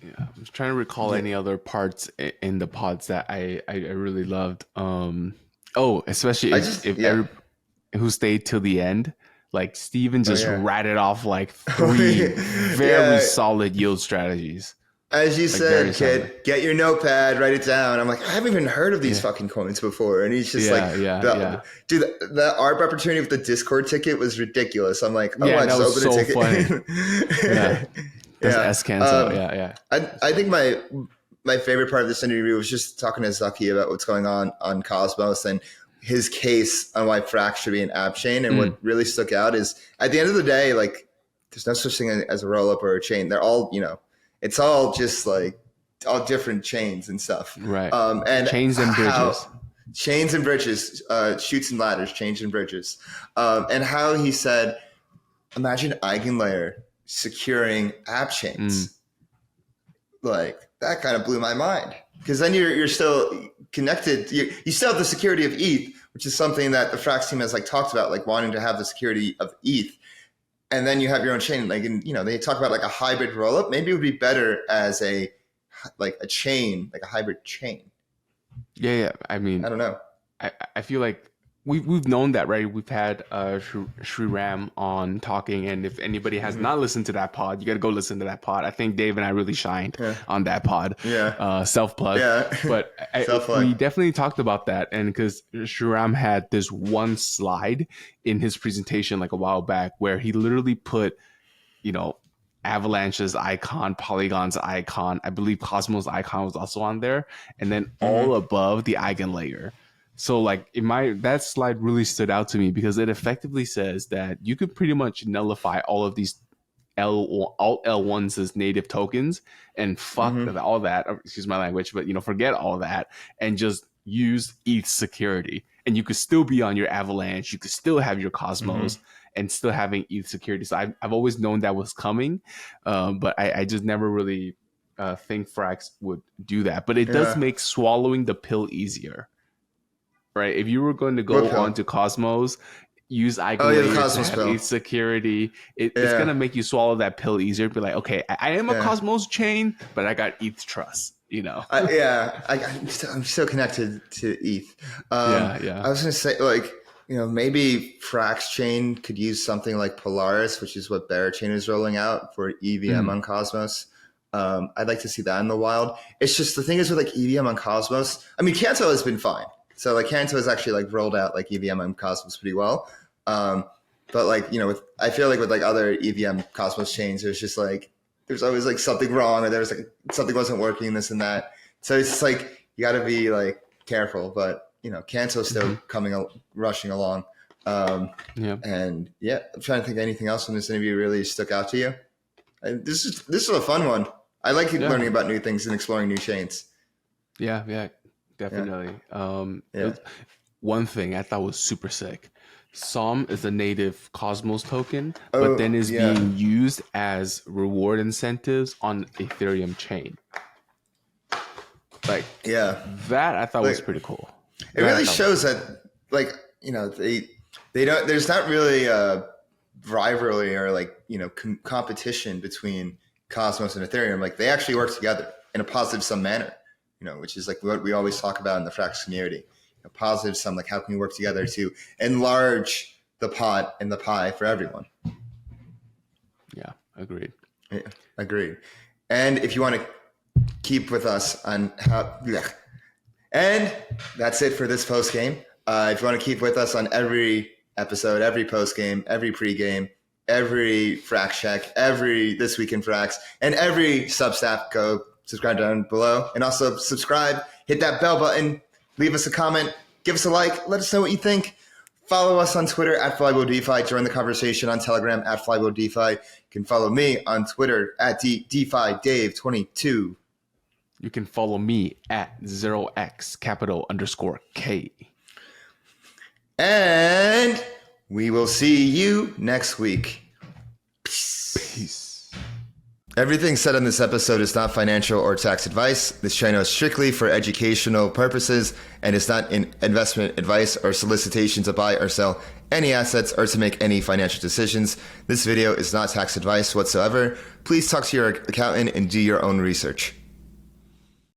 Yeah, I'm just trying to recall any other parts in the pods that I really loved. Especially who stayed till the end. Like Stephan just ratted off like 3 very solid yield strategies. As you said, kid, get your notepad, write it down. I'm like, I haven't even heard of these fucking coins before. And he's just dude, the ARB opportunity with the Discord ticket was ridiculous. I'm like, I just open a ticket. Funny. S cancel. I think my favorite part of this interview was just talking to Zaki about what's going on Cosmos and his case on why Frax should be an app chain. And what really stuck out is at the end of the day, like there's no such thing as a roll up or a chain. They're all, you know, it's all just like all different chains and stuff. Right. And chains and bridges. Chains and bridges, chutes and ladders, chains and bridges. And how he said, imagine EigenLayer securing app chains. Like that kind of blew my mind because then you're still connected. You still have the security of ETH, which is something that the Frax team has like talked about, like wanting to have the security of ETH. And then you have your own chain, like, and you know, they talk about like a hybrid rollup. Maybe it would be better as a chain, like a hybrid chain. Yeah. I mean, I don't know. I feel like we've known that, right? We've had Shri Ram on talking, and if anybody has not listened to that pod, you got to go listen to that pod. I think Dave and I really shined on that pod. Self plug. But we definitely talked about that, and because Shri Ram had this one slide in his presentation like a while back where he literally put, you know, Avalanche's icon, Polygon's icon, I believe Cosmos' icon was also on there, and then all above the EigenLayer. So like that slide really stood out to me because it effectively says that you could pretty much nullify all of these alt L1s as native tokens and fuck all that, excuse my language, but you know, forget all that and just use ETH security. and you could still be on your Avalanche, you could still have your Cosmos, and still having ETH security. So I've always known that was coming, but I just never really think Frax would do that. But it does make swallowing the pill easier, right? If you were going to go on to Cosmos, use ETH security, it's going to make you swallow that pill easier. Be like, okay, I am a Cosmos chain, but I got ETH trust, you know? I'm so connected to ETH. I was going to say, like, you know, maybe Fraxchain could use something like Polaris, which is what Berachain is rolling out for EVM on Cosmos. I'd like to see that in the wild. It's just the thing is with like EVM on Cosmos, I mean, Canto has been fine. So like Canto has actually like rolled out like EVM on Cosmos pretty well. But like, you know, I feel like with like other EVM Cosmos chains, there's just like, there's always like something wrong, or there's like something wasn't working, this and that. So it's just like, you got to be like careful, but you know, Canto's still rushing along. And I'm trying to think of anything else in this interview really stuck out to you. And this is a fun one. I like learning about new things and exploring new chains. Yeah, definitely. One thing I thought was super sick. Som is a native Cosmos token, but then is being used as reward incentives on Ethereum chain. Like, that I thought was pretty cool. It really shows that, like, you know, they don't. There's not really a rivalry or like, you know, competition between Cosmos and Ethereum. Like, they actually work together in a positive sum manner. You know, which is like what we always talk about in the Frax community. A positive sum, like how can we work together to enlarge the pot and the pie for everyone? Yeah, agreed. Yeah, agreed. And if you want to keep with us on and that's it for this post game. If you want to keep with us on every episode, every post game, every pre-game, every Frax check, every This Week in Frax, and every Substack, go subscribe down below, and also subscribe, hit that bell button, leave us a comment, give us a like, let us know what you think. Follow us on Twitter at Flywheel DeFi. Join the conversation on Telegram at Flywheel DeFi. You can follow me on Twitter at DeFi Dave22. You can follow me at 0x_K. And we will see you next week. Peace. Everything said on this episode is not financial or tax advice. This channel is strictly for educational purposes and is not an investment advice or solicitation to buy or sell any assets or to make any financial decisions. This video is not tax advice whatsoever. Please talk to your accountant and do your own research.